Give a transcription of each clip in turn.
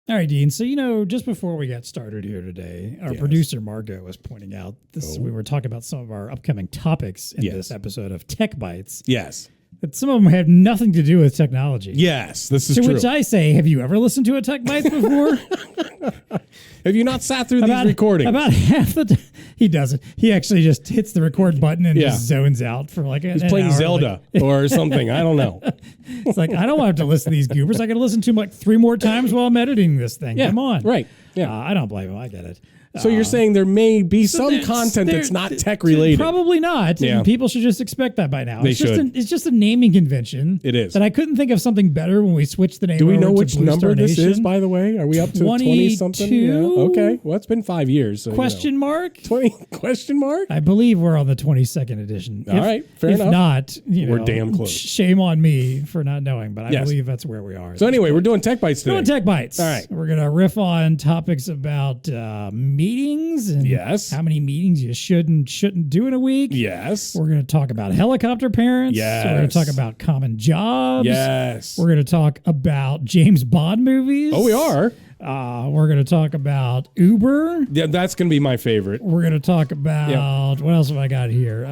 All right, Dean. So, just before we got started here today, our producer, Margot, was pointing out this. We were talking about some of our upcoming topics in this episode of TEC Bytes. Yes. That some of them have nothing to do with technology. Yes, this is true. To which I say, have you ever listened to a TEC Bytes before? Have you not sat through these recordings? About half the time. He doesn't. He actually just hits the record button and just zones out for like He's playing Zelda or something. I don't know. It's like, I don't want to listen to these goobers. I can listen to them like 3 more times while I'm editing this thing. Yeah, Come on. Right. Yeah. I don't blame him. I get it. So you're saying there may be some content that's not tech related? Probably not. Yeah. And people should just expect that by now. They should. It's just a naming convention. It is. That I couldn't think of something better when we switched the name. Do we know over which to number BlueStar this Nation. is, by the way? Are we up to 20 something? Yeah. Okay. Well, it's been 5 years. So, question mark? 20 question mark? I believe we're on the 22nd edition. All right. Fair enough. If not, we're damn close. Shame on me for not knowing, but I believe that's where we are. So anyway, we're doing TEC Bytes today. We're doing TEC Bytes. All right. We're going to riff on topics about meetings and how many meetings you should and shouldn't do in a week. Yes. We're going to talk about helicopter parents. Yes. We're going to talk about common jobs. Yes. We're going to talk about James Bond movies. Oh, we are. We're going to talk about Uber. Yeah, that's going to be my favorite. We're going to talk about, what else have I got here?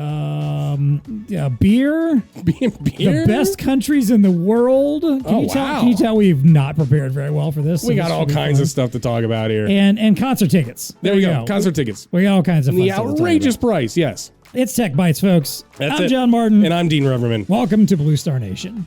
Beer. Beer? The best countries in the world. Can you tell we've not prepared very well for this? We got all kinds of stuff to talk about here. And concert tickets. There we go. Concert tickets. We got all kinds of fun The outrageous price, yes. It's TEC Bytes, folks. That's I'm John Martin. And I'm Dean Reverman. Welcome to BlueStar Nation.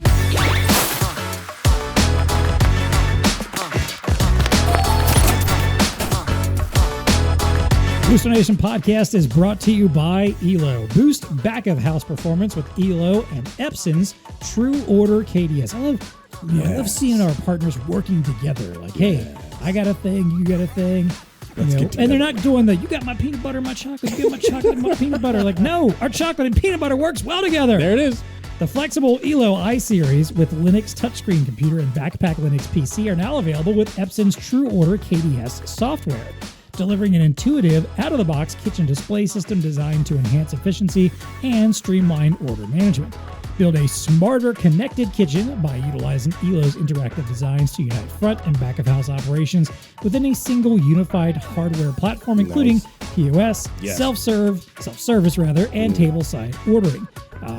BlueStar Nation podcast is brought to you by ELO. Boost back of house performance with ELO and Epson's True Order KDS. I love seeing our partners working together. Like, hey, I got a thing, you got a thing. And they're not doing you got my peanut butter, my chocolate, you got my chocolate and my peanut butter. Like, no, our chocolate and peanut butter works well together. There it is. The flexible ELO i-Series with Linux touchscreen computer and Backpack Linux PC are now available with Epson's True Order KDS software, delivering an intuitive, out-of-the-box kitchen display system designed to enhance efficiency and streamline order management. Build a smarter, connected kitchen by utilizing ELO's interactive designs to unite front and back-of-house operations within a single unified hardware platform, including POS, self-service, and table-side ordering.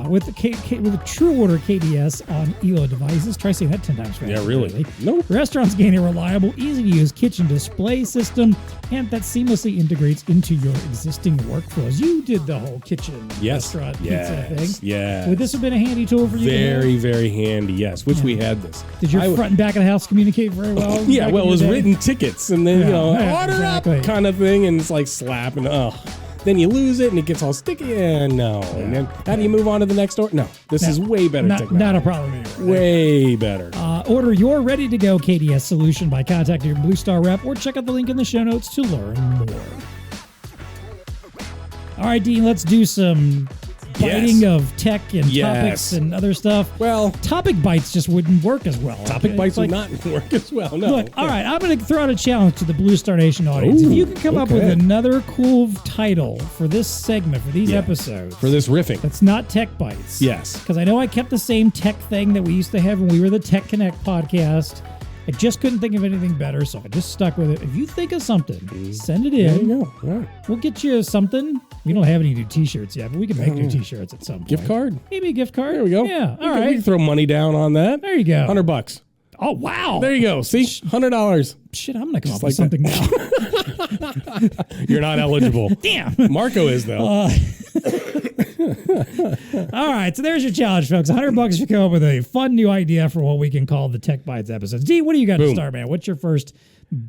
With the True Order KDS on ELO devices, try saying that 10 times fast. Yeah, really. Nope. Restaurants gain a reliable, easy-to-use kitchen display system, and that seamlessly integrates into your existing workflows. You did the whole kitchen restaurant pizza thing. Yes. Would this have been a handy tool for you? Very, very handy, yes. Wish we had this. Did your front and back of the house communicate very well? Yeah, well, it was written tickets, and then, order up kind of thing, and it's like slapping, Then you lose it and it gets all sticky. And no. Yeah. And then how do you move on to the next order? No. This is way better technology. Not a problem anymore. Way better. Order your ready-to-go KDS solution by contacting your BlueStar rep or check out the link in the show notes to learn more. All right, Dean, let's do some biting of tech and topics and other stuff. Well, Topic Bytes just wouldn't work as well. Topic Bytes would not work as well, no. Look, all right, I'm going to throw out a challenge to the BlueStar Nation audience. If you could come up with another cool title for this segment, for these episodes. For this riffing. That's not TEC Bytes. Yes. Because I know I kept the same tech thing that we used to have when we were the Tech Connect podcast. I just couldn't think of anything better, so I just stuck with it. If you think of something, send it in. There you go. All right. We'll get you something. We don't have any new t-shirts yet, but we can make new t-shirts at some point. Gift card? Maybe a gift card. There we go. Yeah, all right. We can throw money down on that. There you go. $100. Oh, wow. There you go. See? $100. Shit, I'm going to come up with something now. You're not eligible. Damn. Marco is, though. All right, so there's your challenge, folks. $100 if you come up with a fun new idea for what we can call the TEC Bytes episodes. D, what do you got to start, man? What's your first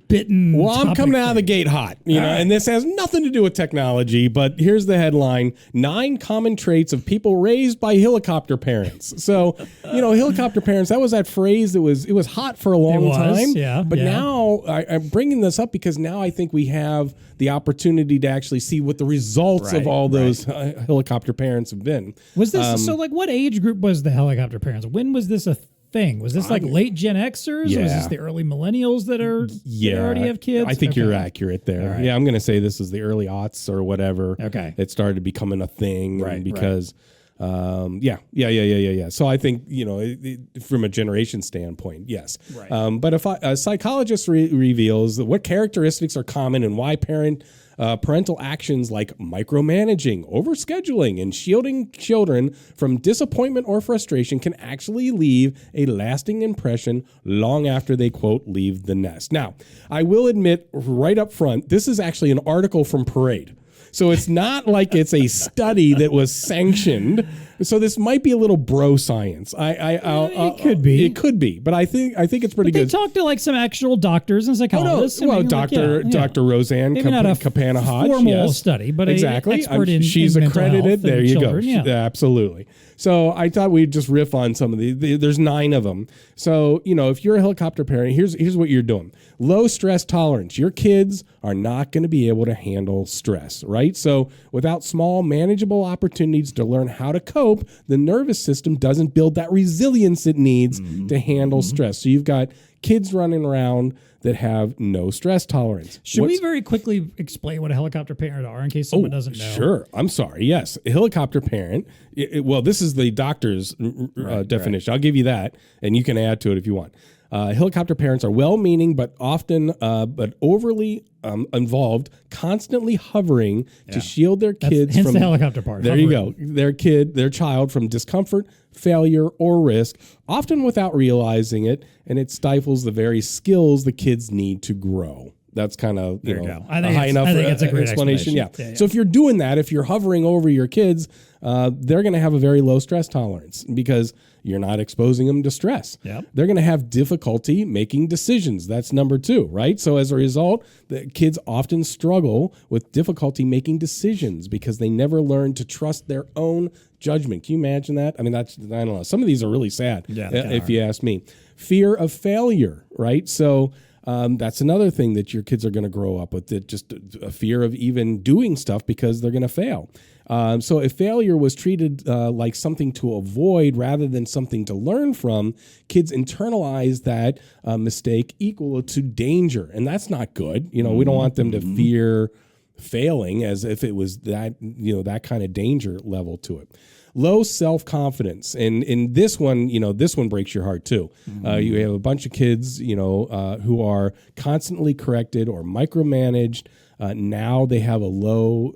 bitten Well, I'm coming out of the gate hot, and this has nothing to do with technology, but here's the headline: 9 common traits of people raised by helicopter parents. So, helicopter parents, that was that phrase that it was hot for a long time. Yeah. But now I'm bringing this up because now I think we have the opportunity to actually see what the results of all those helicopter parents have been. Was this, so what age group was the helicopter parents? When was this a thing? Was this like late Gen Xers? Yeah. Or was this the early millennials that already have kids? I think you're accurate there. Right. Yeah, I'm going to say this is the early aughts or whatever. Okay. It started becoming a thing because Yeah. So I think, from a generation standpoint, yes. Right. But if a psychologist reveals what characteristics are common and why parental actions like micromanaging, overscheduling, and shielding children from disappointment or frustration can actually leave a lasting impression long after they, quote, leave the nest. Now, I will admit right up front, this is actually an article from Parade. So it's not like it's a study that was sanctioned. So this might be a little bro science. It could be. It could be, but I think it's pretty good. They talked to like some actual doctors and psychologists. Dr. Roseanne Kapana-Hodge. Formal study, but exactly. Expert she's in accredited. There you children, go. Yeah. Absolutely. So I thought we'd just riff on some of these. There's 9 of them. So, if you're a helicopter parent, here's what you're doing. Low stress tolerance. Your kids are not going to be able to handle stress, right? So without small, manageable opportunities to learn how to cope, the nervous system doesn't build that resilience it needs to handle stress. So you've got kids running around that have no stress tolerance. Should we very quickly explain what a helicopter parent are in case someone doesn't know? Sure. I'm sorry. Yes. A helicopter parent. This is the doctor's definition. I'll give you that, and you can add to it if you want. Helicopter parents are well-meaning, but often but overly involved, constantly hovering to shield their kids from the helicopter part. There hovering. You go. Their child from discomfort, failure, or risk, often without realizing it, and it stifles the very skills the kids need to grow. That's kind of a high enough it's a great explanation. Yeah. So if you're doing that, if you're hovering over your kids, they're going to have a very low stress tolerance because you're not exposing them to stress. Yep. They're going to have difficulty making decisions. That's number 2, right? So as a result, the kids often struggle with difficulty making decisions because they never learn to trust their own judgment. Can you imagine that? I mean, I don't know. Some of these are really sad, if you ask me. Fear of failure, right? So that's another thing that your kids are going to grow up with, just a fear of even doing stuff because they're going to fail. So if failure was treated like something to avoid rather than something to learn from, kids internalize that mistake equal to danger. And that's not good. We don't want them to fear failing as if it was that, that kind of danger level to it. Low self-confidence. And in this one, this one breaks your heart too. You have a bunch of kids, who are constantly corrected or micromanaged. Now they have a low,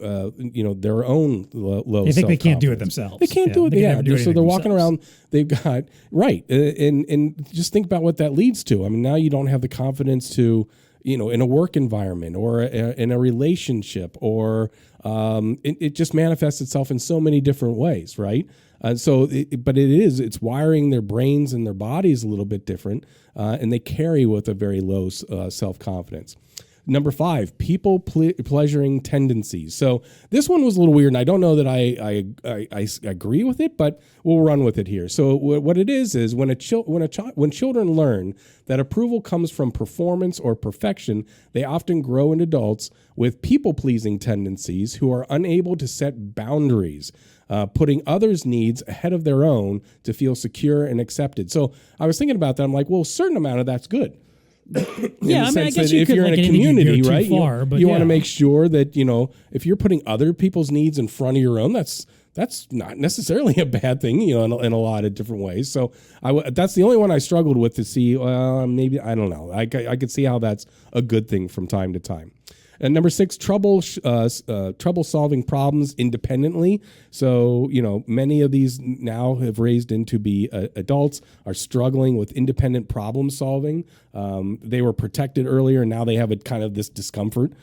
their own low. They think they can't do it themselves. They can't do it. So they're walking around. They've got and just think about what that leads to. I mean, now you don't have the confidence to, in a work environment or in a relationship, or it just manifests itself in so many different ways, right? But it's wiring their brains and their bodies a little bit different, and they carry with a very low self-confidence. Number 5, people pleasuring tendencies. So this one was a little weird, and I don't know that I agree with it, but we'll run with it here. So what it is when children learn that approval comes from performance or perfection, they often grow into adults with people-pleasing tendencies who are unable to set boundaries, putting others' needs ahead of their own to feel secure and accepted. So I was thinking about that. I'm like, well, a certain amount of that's good. Yeah, I guess if you're in a community, right, you want to make sure that, if you're putting other people's needs in front of your own, that's not necessarily a bad thing, in a lot of different ways. So that's the only one I struggled with to see, maybe, I don't know. I could see how that's a good thing from time to time. And number 6, trouble solving problems independently. So, many of these now have raised into be adults are struggling with independent problem solving. They were protected earlier. Now they have a kind of this discomfort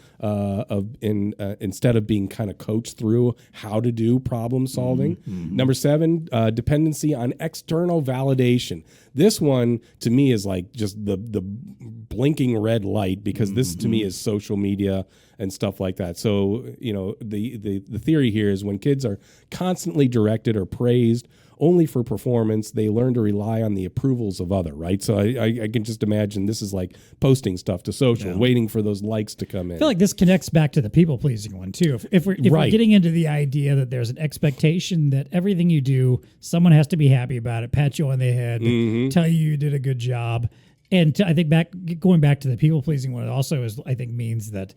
instead of being kind of coached through how to do problem solving. Number 7, dependency on external validation. This one to me is like just the blinking red light, because this to me is social media and stuff like that. So, the theory here is when kids are constantly directed or praised only for performance, they learn to rely on the approvals of other, right? So I can just imagine this is like posting stuff to social, waiting for those likes to come in. I feel like this connects back to the people-pleasing one, too. If we're getting into the idea that there's an expectation that everything you do, someone has to be happy about it, pat you on the head, tell you did a good job. And I think going back to the people-pleasing one, it also means that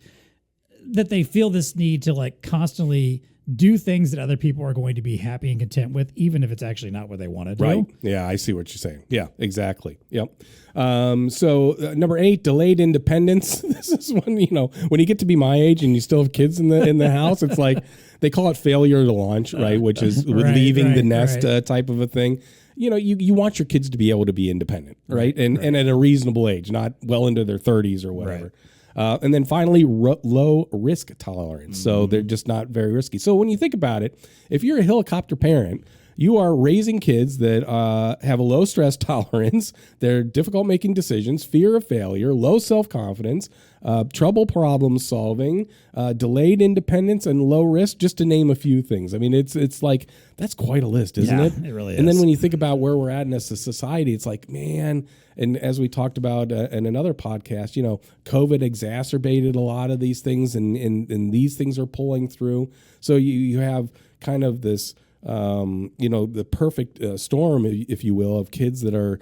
they feel this need to like constantly do things that other people are going to be happy and content with, even if it's actually not what they want to do. Right. Yeah, I see what you're saying. Yeah, exactly. Yep. Number 8, delayed independence. This is when, when you get to be my age and you still have kids in the house, it's like they call it failure to launch, right? Which is leaving the nest type of a thing. You want your kids to be able to be independent, right? And at a reasonable age, not well into their 30s or whatever. Right. And then finally, low risk tolerance. So they're just not very risky. So when you think about it, if you're a helicopter parent, you are raising kids that have a low stress tolerance. They're difficult making decisions, fear of failure, low self-confidence, trouble problem solving, delayed independence, and low risk, just to name a few things. I mean, it's like, that's quite a list, isn't it? It really is. And then when you think about where we're at in as a society, it's like, man, and as we talked about in another podcast, COVID exacerbated a lot of these things, and these things are pulling through. So you have kind of this, the perfect storm, if you will, of kids that are,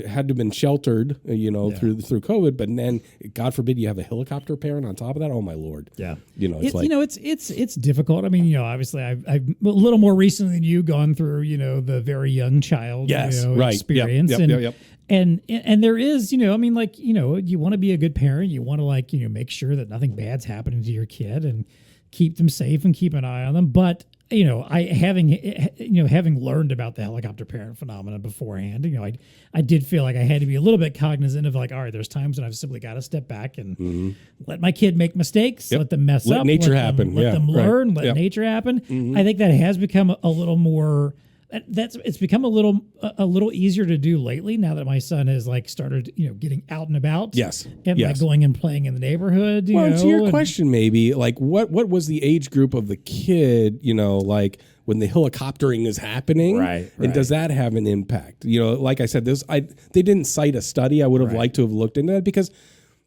had to have been sheltered, through COVID, but then God forbid you have a helicopter parent on top of that. Oh my Lord. Yeah. It's difficult. I mean, obviously I've a little more recently than you gone through, the very young child, experience. Yep. And there is, you want to be a good parent. You want to make sure that nothing bad's happening to your kid and keep them safe and keep an eye on them. But having learned about the helicopter parent phenomenon beforehand, I did feel like I had to be a little bit cognizant of all right, there's times when I've simply got to step back and let my kid make mistakes, let them mess up, let nature happen, let them learn, let nature happen. I think that has become a little more. It's become a little easier to do lately now that my son has started getting out and about. Yes. And going and playing in the neighborhood. To your question, maybe what was the age group of the kid? When the helicoptering is happening, right? And does that have an impact? Like I said, they didn't cite a study. I would have liked to have looked into that because.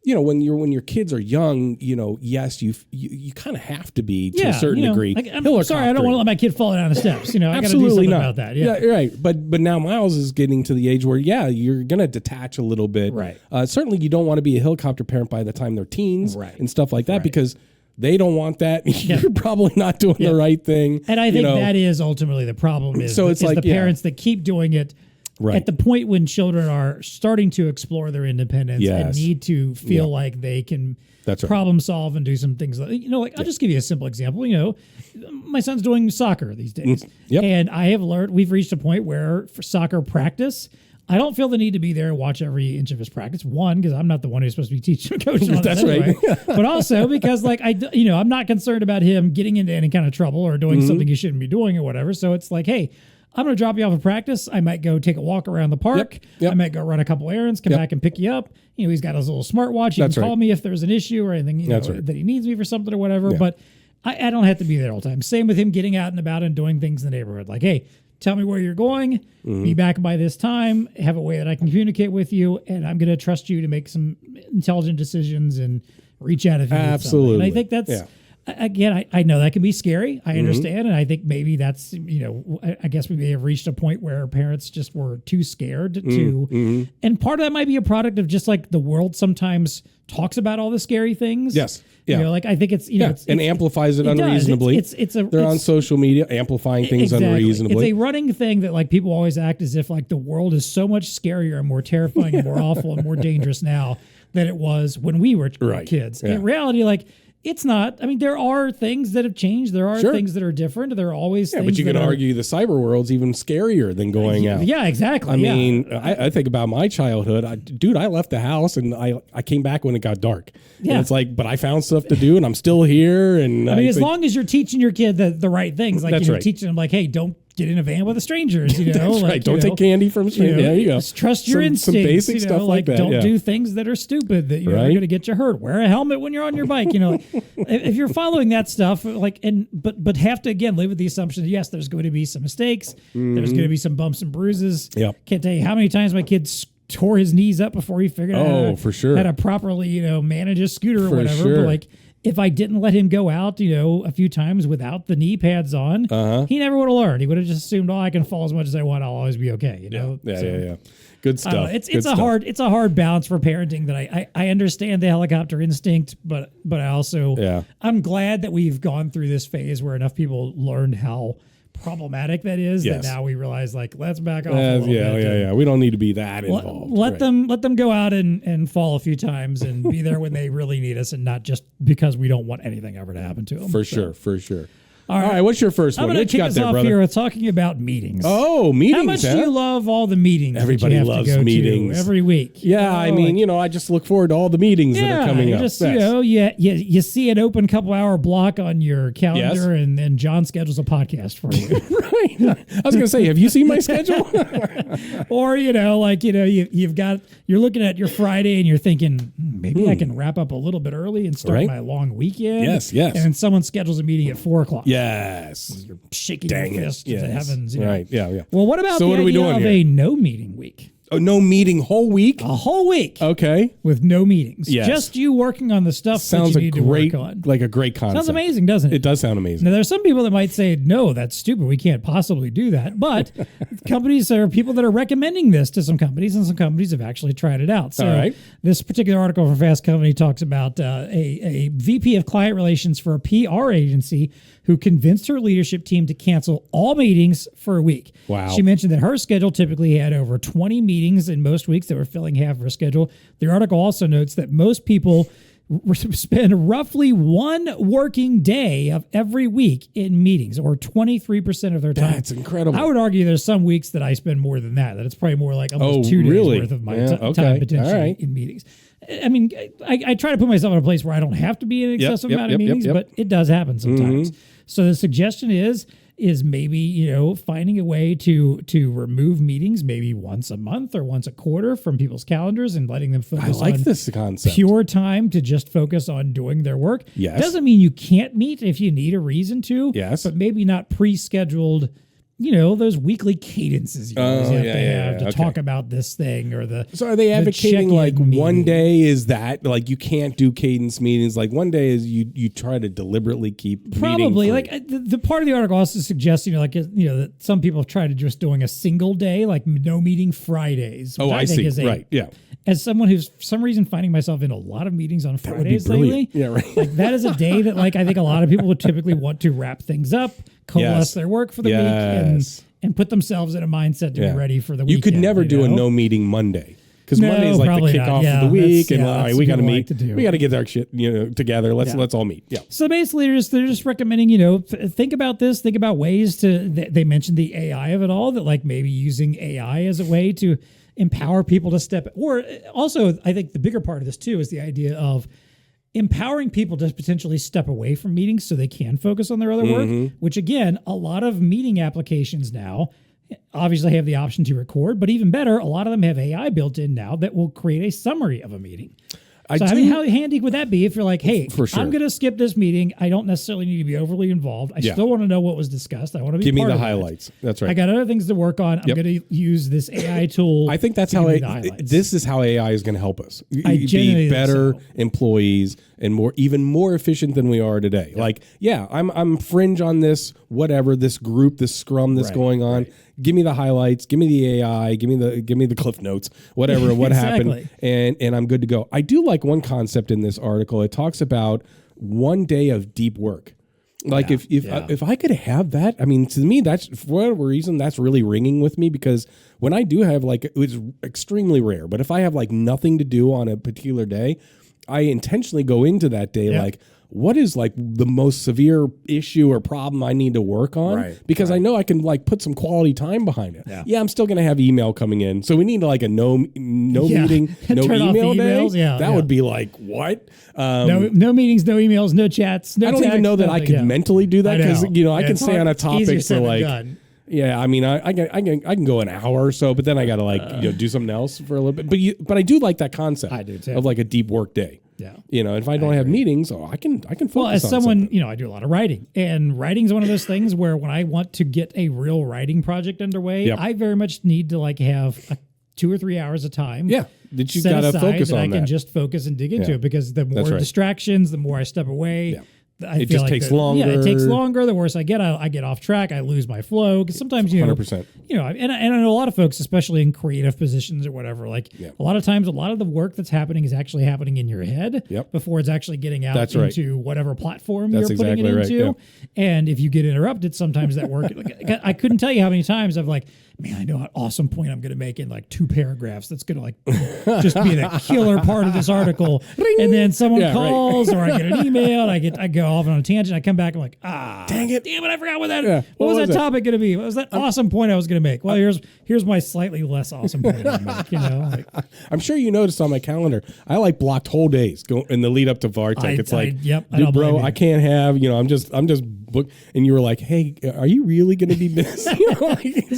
When your kids are young, yes, you kind of have to be to a certain degree. I'm sorry, I don't want to let my kid fall down the steps. I got to do something about that. Yeah, right. But now Miles is getting to the age where you're going to detach a little bit. Right. Certainly, you don't want to be a helicopter parent by the time they're teens and stuff like that because they don't want that. You're probably not doing the right thing. And I think that is ultimately the problem. It's the parents that keep doing it. Right. At the point when children are starting to explore their independence and need to feel like they can problem solve and do some things. I'll just give you a simple example. My son's doing soccer these days. And I have learned, we've reached a point where for soccer practice, I don't feel the need to be there and watch every inch of his practice. One, because I'm not the one who's supposed to be teaching and coaching on That's anyway. right. But also because I'm not concerned about him getting into any kind of trouble or doing something he shouldn't be doing or whatever. So it's like, hey, I'm going to drop you off at practice. I might go take a walk around the park. I might go run a couple errands, come back and pick you up. He's got his little smartwatch. He can call me if there's an issue or anything that he needs me for something or whatever. Yeah. But I don't have to be there all the time. Same with him getting out and about and doing things in the neighborhood. Like, hey, tell me where you're going. Be back by this time. Have a way that I can communicate with you. And I'm going to trust you to make some intelligent decisions and reach out if you need something. And I think that's... Yeah. Again, I know that can be scary. I understand. And I think maybe that's, I guess we may have reached a point where parents just were too scared to. And part of that might be a product of just the world sometimes talks about all the scary things. Yes. Yeah. I think it's, and amplifies it unreasonably. They're on social media amplifying things unreasonably. It's a running thing that people always act as if the world is so much scarier and more terrifying and more awful and more dangerous now than it was when we were kids. Yeah. In reality, it's not. I mean, there are things that have changed. There are things that are different. There are always things. But you can argue the cyber world's even scarier than going out. Yeah, exactly. I mean, I think about my childhood. I left the house and I came back when it got dark. Yeah. And it's but I found stuff to do and I'm still here. And I mean, as long as you're teaching your kid the right things, teaching them hey, don't get in a van with strangers, That's right. Don't take candy from strangers. There you go. Trust your instincts. Some basic stuff like that. Don't do things that are stupid that you're going to get you hurt. Wear a helmet when you're on your bike. If you're following that stuff, but have to again live with the assumption that yes, there's going to be some mistakes. There's going to be some bumps and bruises. Yep. Can't tell you how many times my kid tore his knees up before he figured out how to properly manage a scooter or whatever. Sure. But if I didn't let him go out, a few times without the knee pads on, he never would have learned. He would have just assumed, I can fall as much as I want. I'll always be okay. Yeah. Good stuff. It's a hard balance for parenting that I understand the helicopter instinct, but I also I'm glad that we've gone through this phase where enough people learned how problematic that is that now we realize let's back off a little bit. We don't need to be that involved. Let them go out and fall a few times and be there when they really need us, and not just because we don't want anything ever to happen to them. For sure. All right, what's your first one? I'm going to kick us off here with talking about meetings. Oh, meetings. How much do you love all the meetings? Everybody loves meetings every week. Yeah, I mean, I just look forward to all the meetings that are coming up. Just, you see an open couple hour block on your calendar, and then John schedules a podcast for you. Right. I was going to say, have you seen my schedule? Or, you're looking at your Friday and you're thinking, maybe I can wrap up a little bit early and start my long weekend. Yes. And someone schedules a meeting at 4:00. Yes. You're shaking your fist to the heavens. Right. Yeah. Well, what about the idea of a no meeting week? Oh, no meeting whole week? A whole week. Okay. With no meetings. Yes. Just you working on the stuff that you need to work on. Like a great concept. Sounds amazing, doesn't it? It does sound amazing. Now, there's some people that might say, no, that's stupid. We can't possibly do that. But companies, there are people that are recommending this to some companies, and some companies have actually tried it out. So this particular article from Fast Company talks about a VP of client relations for a PR agency who convinced her leadership team to cancel all meetings for a week. Wow. She mentioned that her schedule typically had over 20 meetings in most weeks that were filling half of her schedule. The article also notes that most people spend roughly one working day of every week in meetings, or 23% of their time. That's incredible. I would argue there's some weeks that I spend more than that it's probably more like almost 2 days worth of my time potentially in meetings. I mean, I try to put myself in a place where I don't have to be in an excessive amount of meetings, but it does happen sometimes. So the suggestion is maybe, finding a way to remove meetings maybe once a month or once a quarter from people's calendars and letting them focus on this concept. Pure time to just focus on doing their work. Yes. Doesn't mean you can't meet if you need a reason to. Yes. But maybe not pre-scheduled, those weekly cadences you always have to talk about this thing or the. So are they advocating one day is that you can't do cadence meetings? Like one day is you try to deliberately keep probably the part of the article also suggests that some people have tried to just doing a single day, like no meeting Fridays. Oh, I see. Right. Yeah. As someone who's for some reason finding myself in a lot of meetings on Fridays lately, that is a day that I think a lot of people would typically want to wrap things up, coalesce their work for the week, and put themselves in a mindset to be ready for the weekend. You could never do a no meeting Monday. Because Monday is the kickoff of the week, and all right, we got to meet. We got to get our shit together. Let's all meet. Yeah. So basically, they're just recommending think about this. Think about ways to. They mentioned the AI of it all. That maybe using AI as a way to empower people to step. Or also, I think the bigger part of this too is the idea of empowering people to potentially step away from meetings so they can focus on their other work. Which again, a lot of meeting applications now obviously have the option to record, but even better, a lot of them have AI built in now that will create a summary of a meeting. How handy would that be if you're like, hey, I'm going to skip this meeting. I don't necessarily need to be overly involved. I still want to know what was discussed. I want to be Give me part the of highlights. That's right. I got other things to work on. I'm going to use this AI tool. I think that's how this is how AI is going to help us be better employees and even more efficient than we are today. I'm fringe on this, whatever, this group, this scrum that's going on. Right. Give me the highlights, give me the AI, give me the cliff notes, whatever, what happened, and I'm good to go. I do like one concept in this article. It talks about one day of deep work. If I could have that, I mean, to me, that's for whatever reason, that's really ringing with me, because when I do have it's extremely rare, but if I have nothing to do on a particular day, I intentionally go into that day what is the most severe issue or problem I need to work on? Right, because I know I can put some quality time behind it. Yeah, I'm still going to have email coming in. So we need a no meeting, no email day. That would be what? No meetings, no emails, no chats. No I don't text, even know that I could mentally do that, because I can stay on a topic for Yeah, I mean, I can go an hour or so, but then I got to do something else for a little bit. But I do like that concept. I do too. Of a deep work day. Yeah, if I don't have meetings, I can focus. Well, as on someone, something. I do a lot of writing, and writing is one of those things where when I want to get a real writing project underway, I very much need to have 2 or 3 hours of time. Yeah, that you got to focus on. I can just focus and dig into it, because the more distractions, the more I step away. It just takes longer. Yeah, it takes longer. The worse I get off track. I lose my flow. Because sometimes, 100%. And I know a lot of folks, especially in creative positions or whatever, like a lot of times, a lot of the work that's happening is actually happening in your head before it's actually getting out into whatever platform you're putting it into. Yeah. And if you get interrupted, sometimes that work, I couldn't tell you how many times I've like, man, I know an awesome point I'm going to make in like 2 paragraphs. That's going to like just be the killer part of this article. And then someone calls or I get an email. And I go off on a tangent. I come back. I'm like, damn it! I forgot what what was that topic going to be? What was that awesome point I was going to make? Well, here's my slightly less awesome point I'm going to make. Like, I'm sure you noticed on my calendar, I like blocked whole days in the lead up to VARTech. It's like, dude, bro, I can't have. I'm just booked. And you were like, hey, are you really going to be busy?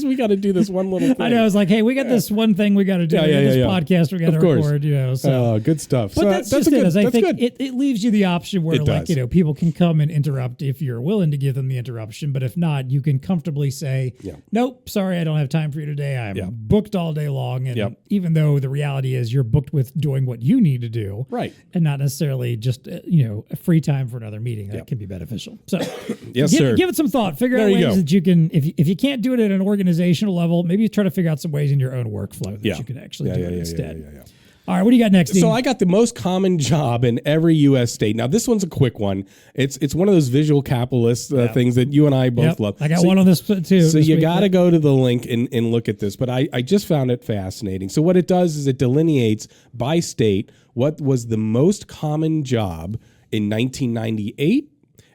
We got to do this one little thing. I know. I was like, hey, we got this one thing we got to do. This podcast we got to record. So good stuff. But that's just it. I think it leaves you the option where people can come and interrupt if you're willing to give them the interruption. But if not, you can comfortably say, nope, sorry, I don't have time for you today. I'm booked all day long. And even though the reality is you're booked with doing what you need to do, and not necessarily just a free time for another meeting, that can be beneficial. So yes, sir. Give it some thought. Figure out ways that you can, if you can't do it at an organizational level, maybe try to figure out some ways in your own workflow that you can actually do it instead. All right, what do you got next, Dean? So I got the most common job in every U.S. state. Now, this one's a quick one. It's one of those visual capitalist things that you and I both love. I got one on this too. So you got to go to the link and look at this. But I just found it fascinating. So what it does is it delineates by state what was the most common job in 1998,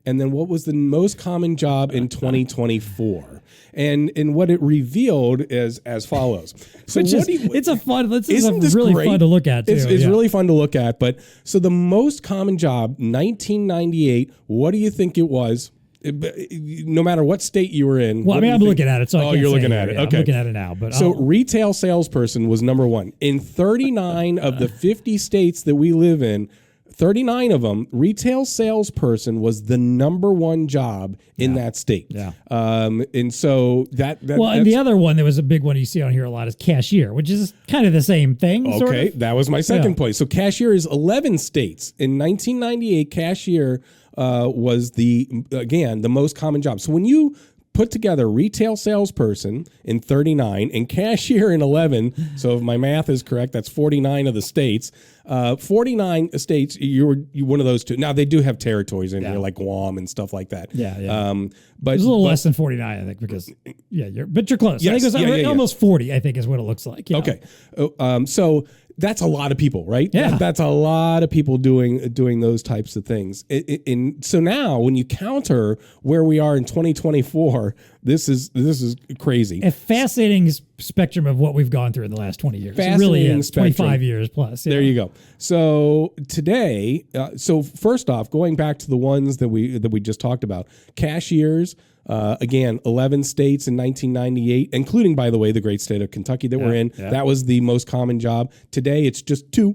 and then what was the most common job in 2024. And what it revealed is as follows. So this is really great? Fun to look at too. It's really fun to look at. But so the most common job, 1998, what do you think it was? No matter what state you were in. Well, I'm looking at it. So you're looking at it. Okay. I'm looking at it now. But so retail salesperson was number one. In 39 of the 50 states that we live in, 39 of them, retail salesperson was the number one job in that state. Yeah. And so and the other one that was a big one you see on here a lot is cashier, which is kind of the same thing. Okay, sort of. That was my second point. So cashier is 11 states. In 1998, cashier was the most common job. So when you put together retail salesperson in 39 and cashier in 11. So if my math is correct, that's 49 of the states. 49 states, you're one of those two. Now they do have territories in here like Guam and stuff like that. But it's a little less than 49, I think, because but you're close. Yes, I think it was almost 40. I think is what it looks like. Okay, so that's a lot of people, right? Yeah, that's a lot of people doing those types of things. So now, when you counter where we are in 2024, this is crazy. A fascinating spectrum of what we've gone through in the last 20 years. It really is 25 years plus. There you go. So today, first off, going back to the ones that we just talked about, cashiers. Again, 11 states in 1998, including, by the way, the great state of Kentucky that we're in. Yeah. That was the most common job. Today, it's just 2.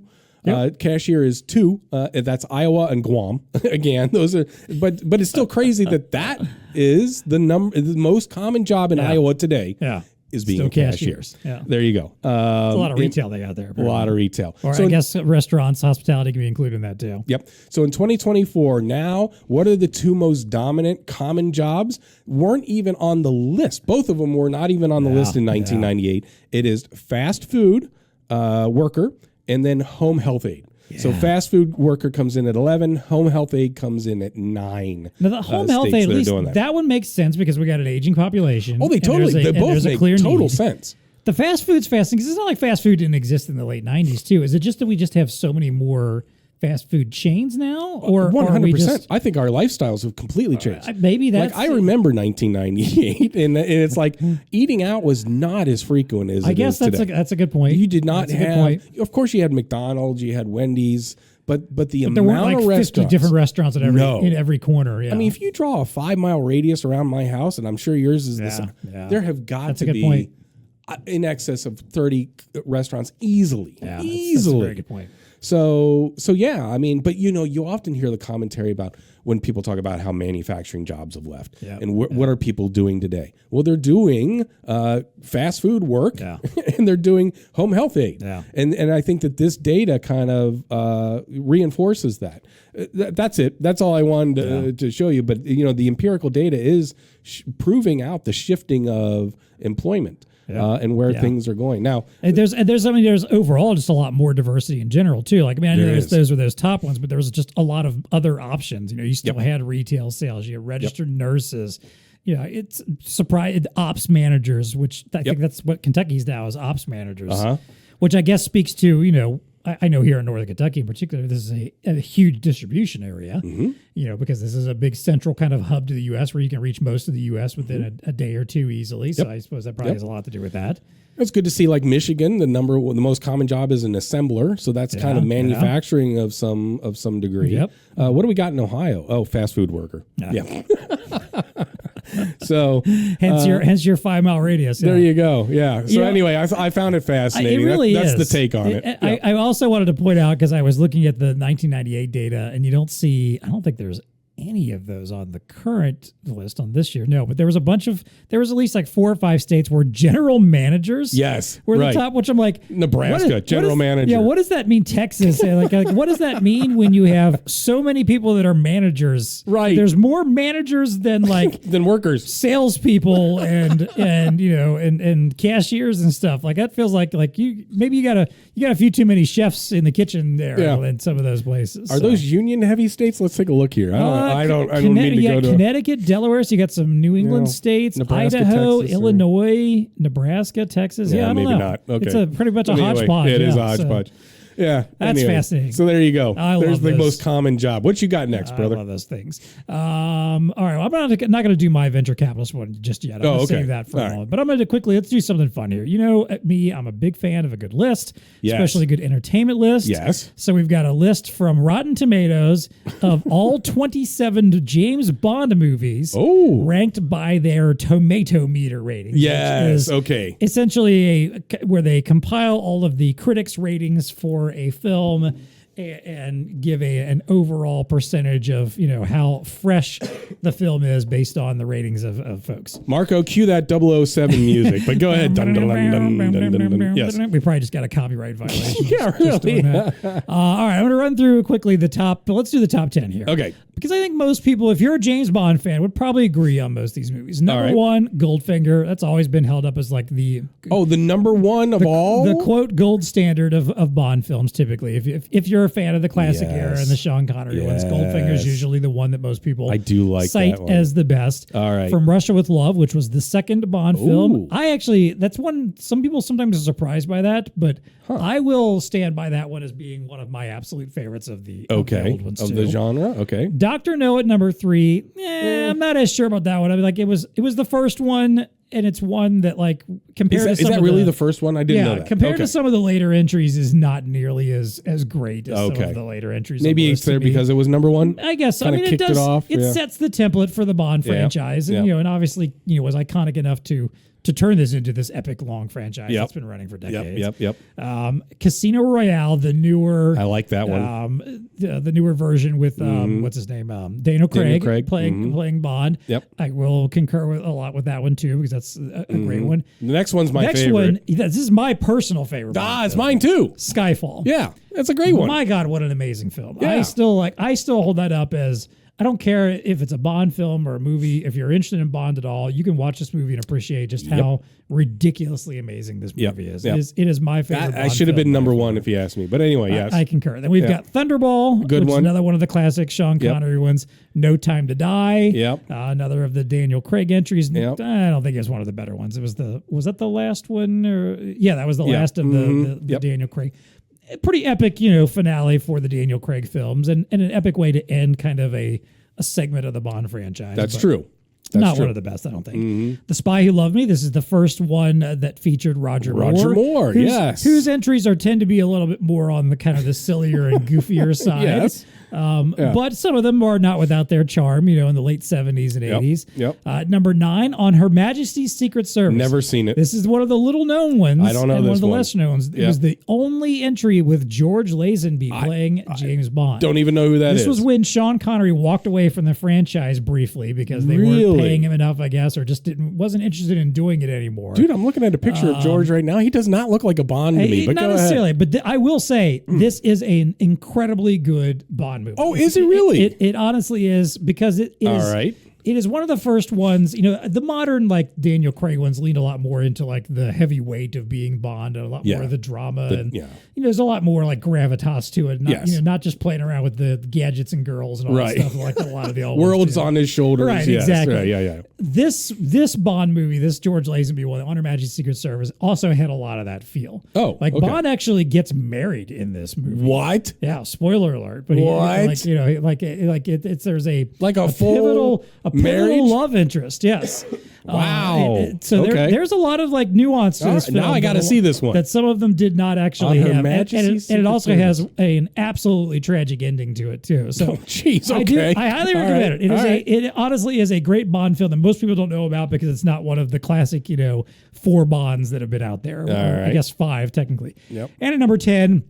Cashier is 2. That's Iowa and Guam. Again, those are, but it's still crazy that is the most common job in Iowa today. Yeah. Is being a cashier. Yeah. There you go. There's a lot of retail they got there. A lot of retail. Or I guess restaurants, hospitality can be included in that too. Yep. So in 2024, now, what are the 2 most dominant common jobs? Weren't even on the list. Both of them were not even on the list in 1998. It is fast food worker and then home health aide. Yeah. So fast food worker comes in at 11, home health aide comes in at 9. Now the home health aide, at least that one makes sense because we got an aging population. Oh, they both make total sense. The fast food's fascinating because it's not like fast food didn't exist in the late 90s too. Is it just that we just have so many more fast food chains now? Or 100%. I think our lifestyles have completely changed. Maybe that's... I remember 1998, and it's like eating out was not as frequent as it is today. That's a good point. You did not have... Of course, you had McDonald's, you had Wendy's, but the amount there weren't like of 50 restaurants... different restaurants in every corner. Yeah. I mean, if you draw a 5-mile radius around my house, and I'm sure yours is the same, there have got to be in excess of 30 restaurants easily. Yeah, easily. That's a very good point. So yeah, I mean, but you often hear the commentary about when people talk about how manufacturing jobs have left, and what are people doing today? Well, they're doing fast food work, and they're doing home health aid, and I think that this data kind of reinforces that. That's it. That's all I wanted to show you. But the empirical data is proving out the shifting of employment. And where things are going now. And there's overall just a lot more diversity in general too. Like, I mean, I know those were those top ones, but there was just a lot of other options. You still had retail sales, you had registered nurses. It's ops managers, which I think that's what Kentucky's now is, ops managers, which I guess speaks to I know here in Northern Kentucky in particular, this is a huge distribution area, because this is a big central kind of hub to the U.S. where you can reach most of the U.S. within a day or two easily. So I suppose that probably has a lot to do with that. It's good to see, like Michigan, the most common job is an assembler. So that's kind of manufacturing of some degree. What do we got in Ohio? Oh, fast food worker. Yeah. So hence your 5 mile radius. There you go. Yeah. So anyway, I found it fascinating. It really that's is. the take on it. I also wanted to point out, because I was looking at the 1998 data, and I don't think there's any of those on the current list on this year. No, but there was at least like 4 or 5 states where general managers were the top, which I'm like, Nebraska, general manager. Yeah, what does that mean? Texas? like what does that mean when you have so many people that are managers? Right. There's more managers than than workers, salespeople and cashiers and stuff. Like that feels like you got a few too many chefs in the kitchen there in some of those places. Are those union heavy states? Let's take a look here. I don't need to go to Connecticut, Delaware. So you got some New England states, Nebraska, Idaho, Texas, Illinois, Nebraska, Texas. Yeah, I don't maybe know. Not. Okay. It's pretty much a hodgepodge. It is a hodgepodge. Yeah, that's fascinating. So there you go. There's the most common job. What you got next, brother? I love those things. All right, well, I'm not going to do my venture capitalist one just yet. I'm going to save that for a moment. But I'm going to quickly, let's do something fun here. Me, I'm a big fan of a good list, especially a good entertainment list. Yes. So we've got a list from Rotten Tomatoes of all 27 James Bond movies ranked by their tomato meter rating. Yes, okay. Essentially where they compile all of the critics' ratings for a film and give an overall percentage of how fresh the film is based on the ratings of folks. Marco, cue that 007 music, but go ahead. Dun, dun, dun, dun, dun, dun, dun. Yes. We probably just got a copyright violation. Really. All right, I'm going to run through quickly let's do the top 10 here. Okay. Because I think most people, if you're a James Bond fan, would probably agree on most of these movies. Number one, Goldfinger. That's always been held up as like the number one of all? The quote gold standard of Bond films typically. If you're a fan of the classic era and the Sean Connery ones, Goldfinger is usually the one that most people cite as the best. All right. From Russia with Love, which was the second Bond film. That's one, some people sometimes are surprised by that, but I will stand by that one as being one of my absolute favorites of the old ones of too. the genre. Okay. Dr. No at number 3. I'm not as sure about that one. I mean, like it was the first one, and it's one that compared to some is that really the first one? I didn't know that. Compared to some of the later entries, is not nearly as great as some of the later entries. Maybe it's there because it was number one. I guess. Kind of kicked it off. It sets the template for the Bond franchise, and and obviously was iconic enough to turn this into this epic long franchise that's been running for decades. Casino Royale, the newer. I like that one. The newer version with what's his name, Daniel Craig playing Bond. Yep. I will concur a lot with that one too, because that's a great one. The next one's my favorite. One, this is my personal favorite. It's mine too. Skyfall. Yeah, that's a great one. My God, what an amazing film! Yeah. I still hold that up as. I don't care if it's a Bond film or a movie. If you're interested in Bond at all, you can watch this movie and appreciate just how ridiculously amazing this movie is. It is my favorite. I should have been number one if you asked me. But anyway, yes. I concur. Then we've got Thunderball, which is another one of the classic Sean Connery ones. No Time to Die. Another of the Daniel Craig entries. I don't think it was one of the better ones. Was that the last one? That was the last of the Daniel Craig. Pretty epic, finale for the Daniel Craig films, and an epic way to end kind of a segment of the Bond franchise. That's true. One of the best, I don't think. The Spy Who Loved Me. This is the first one that featured Roger Moore. Yes. Whose entries tend to be a little bit more on the kind of the sillier and goofier side. Yes. But some of them are not without their charm, in the late 70s and 80s. Yep. Number 9, On Her Majesty's Secret Service. Never seen it. This is one of the little known ones. I don't know and this one of the one. lesser known ones. It was the only entry with George Lazenby playing James Bond. Don't even know who that is. This was when Sean Connery walked away from the franchise briefly because they weren't paying him enough, I guess, or just wasn't interested in doing it anymore. Dude, I'm looking at a picture of George right now. He does not look like a Bond to me. But not necessarily, but I will say this is an incredibly good Bond movie. Oh, is it really? It honestly is, because it is. All right. It is one of the first ones, the modern Daniel Craig ones leaned a lot more into the heavy weight of being Bond, and a lot more of the drama, there's a lot more gravitas to it. Not just playing around with the gadgets and girls and all that stuff like a lot of the old worlds on his shoulders. Right, exactly. Right, yeah. This Bond movie, this George Lazenby one, On Her Majesty's Secret Service, also had a lot of that feel. Oh, okay. Bond actually gets married in this movie. What? Yeah, spoiler alert. But what? There's a full pivotal love interest. Yes. Wow. There's a lot of nuance to this film. Now I got to see this one. That some of them did not actually have. And it also Service. has an absolutely tragic ending to it too. So, jeez, okay. I highly recommend it. It honestly is a great Bond film that most people don't know about because it's not one of the classic, 4 Bonds that have been out there. I guess 5 technically. Yep. And at number 10,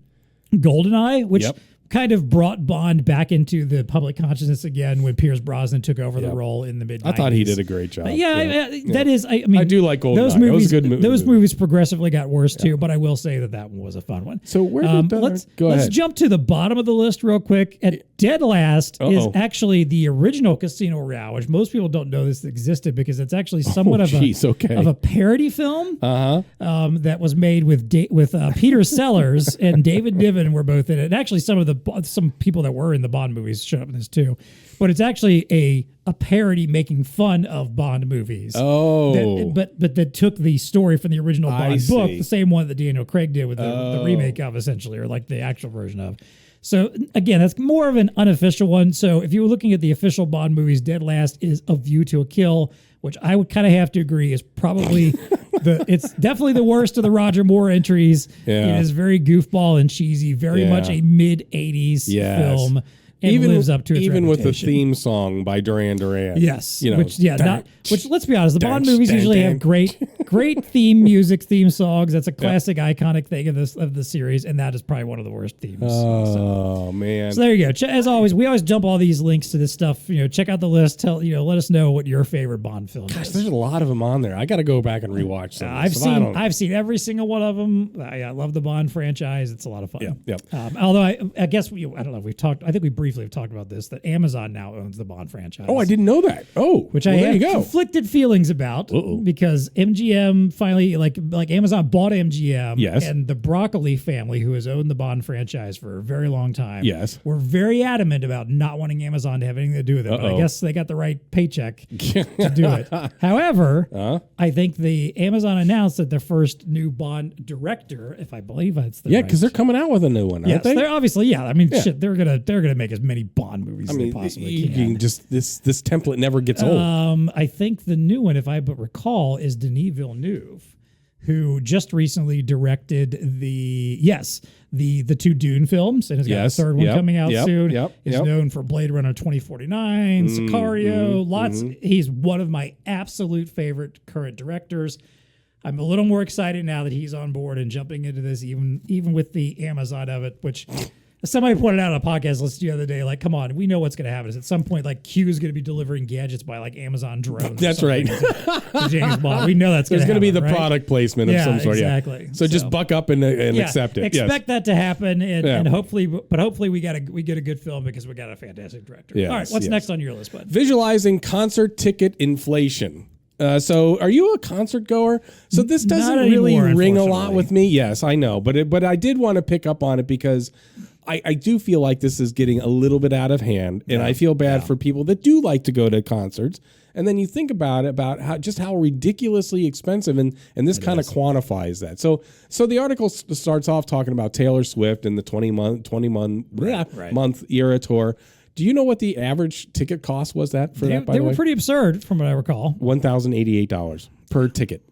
GoldenEye, which kind of brought Bond back into the public consciousness again when Pierce Brosnan took over the role in the mid-90s. I thought he did a great job. That is, I mean, I do like GoldenEye. Those movies, was a good movie. Those movies progressively got worse too, but I will say that one was a fun one. So where did let's jump to the bottom of the list real quick. At dead last is actually the original Casino Royale, which most people don't know this existed because it's actually somewhat of a parody film that was made with Peter Sellers and David Niven were both in it. And actually, some people that were in the Bond movies showed up in this too. But it's actually a parody making fun of Bond movies. Oh. But that took the story from the original Bond book, the same one that Daniel Craig did with the remake of, essentially, or the actual version of. So, again, that's more of an unofficial one. So, if you were looking at the official Bond movies, dead last is A View to a Kill, which I would kind of have to agree is probably it's definitely the worst of the Roger Moore entries. Yeah. It is very goofball and cheesy, very much a mid-'80s film. And lives up to its reputation. With the theme song by Duran Duran. Yes. Which let's be honest, the Bond movies usually have great theme songs. That's a classic, iconic thing of the series, and that is probably one of the worst themes. Man. So there you go. As always, we always dump all these links to this stuff. Check out the list. Let us know what your favorite Bond film is. There's a lot of them on there. I got to go back and rewatch some. I've seen every single one of them. I love the Bond franchise. It's a lot of fun. Yep. Although I guess I don't know. I think we briefly have talked about this, that Amazon now owns the Bond franchise. Oh, I didn't know that. Which I have conflicted feelings about because MGM finally, like Amazon bought MGM, and the Broccoli family, who has owned the Bond franchise for a very long time, were very adamant about not wanting Amazon to have anything to do with it. But I guess they got the right paycheck to do it. However, I think the Amazon announced that their first new Bond director, if I believe it's the because they're coming out with a new one, aren't they? They're obviously, I mean, shit, they're gonna make as many Bond movies as they possibly can. Just this template never gets old. I think the new one, if I recall, is Denis Villeneuve, who just recently directed the 2 Dune films and has got a third one coming out soon. He's known for Blade Runner 2049, Sicario, He's one of my absolute favorite current directors. I'm a little more excited now that he's on board and jumping into this, even with the Amazon of it, which somebody pointed out on a podcast list the other day, come on, we know what's going to happen. Is at some point, Q is going to be delivering gadgets by Amazon drones. That's right. To James Bond. We know that's going to happen. There's going to be the product placement of some sort. Exactly. Yeah. So just buck up and accept it. Expect that to happen, and hopefully we get a good film because we got a fantastic director. All right, what's next on your list, bud? Visualizing concert ticket inflation. So are you a concert goer? So this doesn't really ring a lot with me. Yes, I know. But I did want to pick up on it because I do feel like this is getting a little bit out of hand. And I feel bad for people that do like to go to concerts. And then you think about how ridiculously expensive, and this kind of quantifies that. So the article starts off talking about Taylor Swift and the 20 month era tour. Do you know what the average ticket cost was for that, by the way? They were pretty absurd, from what I recall. $1,088 per ticket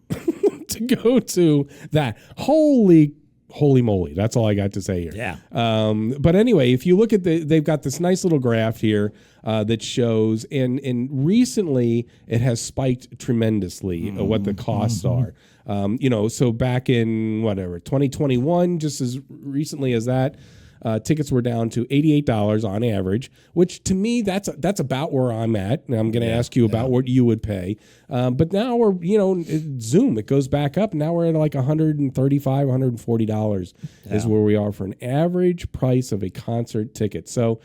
to go to that. Holy holy moly, that's all I got to say here. Yeah. But anyway, if you look at they've got this nice little graph here that shows, and recently it has spiked tremendously what the costs are. So back in 2021, just as recently as that, tickets were down to $88 on average, which to me that's about where I'm at. And I'm going to ask you about what you would pay. But now we're Zoom, it goes back up. Now we're at like $135, $140 is where we are for an average price of a concert ticket. So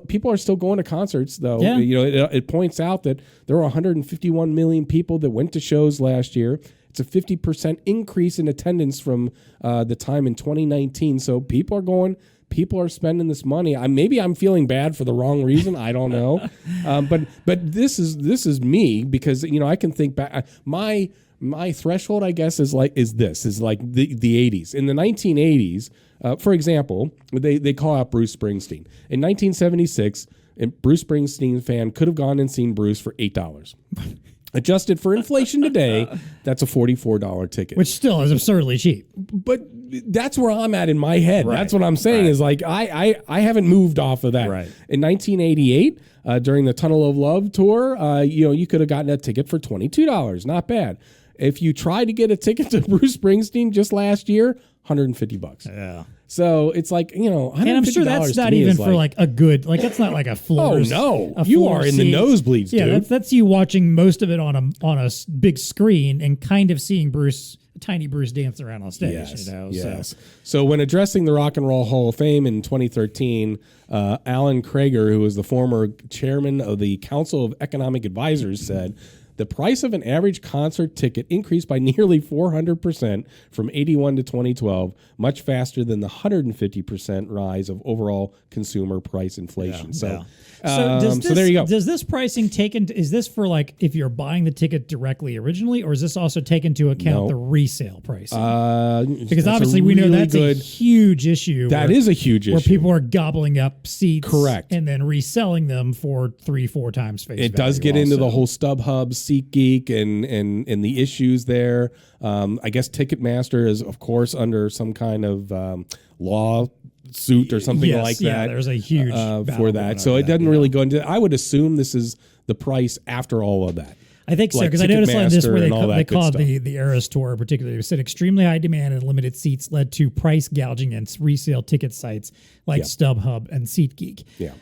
people are still going to concerts, though. Yeah. It points out that there were 151 million people that went to shows last year. It's a 50% increase in attendance from the time in 2019. So people are going. People are spending this money. Maybe I'm feeling bad for the wrong reason. I don't know. But this is me, because I can think back. My threshold, I guess, is like the 80s. In the 1980s, for example, they call out Bruce Springsteen. In 1976, a Bruce Springsteen fan could have gone and seen Bruce for $8. Adjusted for inflation today, that's a $44 ticket. Which still is absurdly cheap. But that's where I'm at in my head. Right. That's what I'm saying is like I haven't moved off of that. Right. In 1988, during the Tunnel of Love tour, you could have gotten a ticket for $22. Not bad. If you tried to get a ticket to Bruce Springsteen just last year, $150. Yeah. So it's like, $150. And I'm sure that's not even for like a good, like that's not like a floor. Oh no, you are in the nosebleeds, dude. Yeah, that's you watching most of it on a big screen and kind of seeing tiny Bruce dance around on stage. Yes. So when addressing the Rock and Roll Hall of Fame in 2013, Alan Krager, who was the former chairman of the Council of Economic Advisors, said, the price of an average concert ticket increased by nearly 400% from 81 to 2012, much faster than the 150% rise of overall consumer price inflation. So there you go. Does this pricing is this for like if you're buying the ticket directly originally, or is this also take into account the resale pricing? Because obviously we know that's a huge issue. That is a huge issue. Where people are gobbling up seats. Correct. And then reselling them for 3-4 times face value. It does get into the whole StubHub, SeatGeek, and the issues there. I guess Ticketmaster is, of course, under some kind of law suit or something like that. Yeah, there's a huge for that. So it doesn't really go into. I would assume this is the price after all of that. I think so, because I noticed on this where they called the Eras Tour particularly, it said extremely high demand and limited seats led to price gouging and resale ticket sites like StubHub and SeatGeek. Yeah.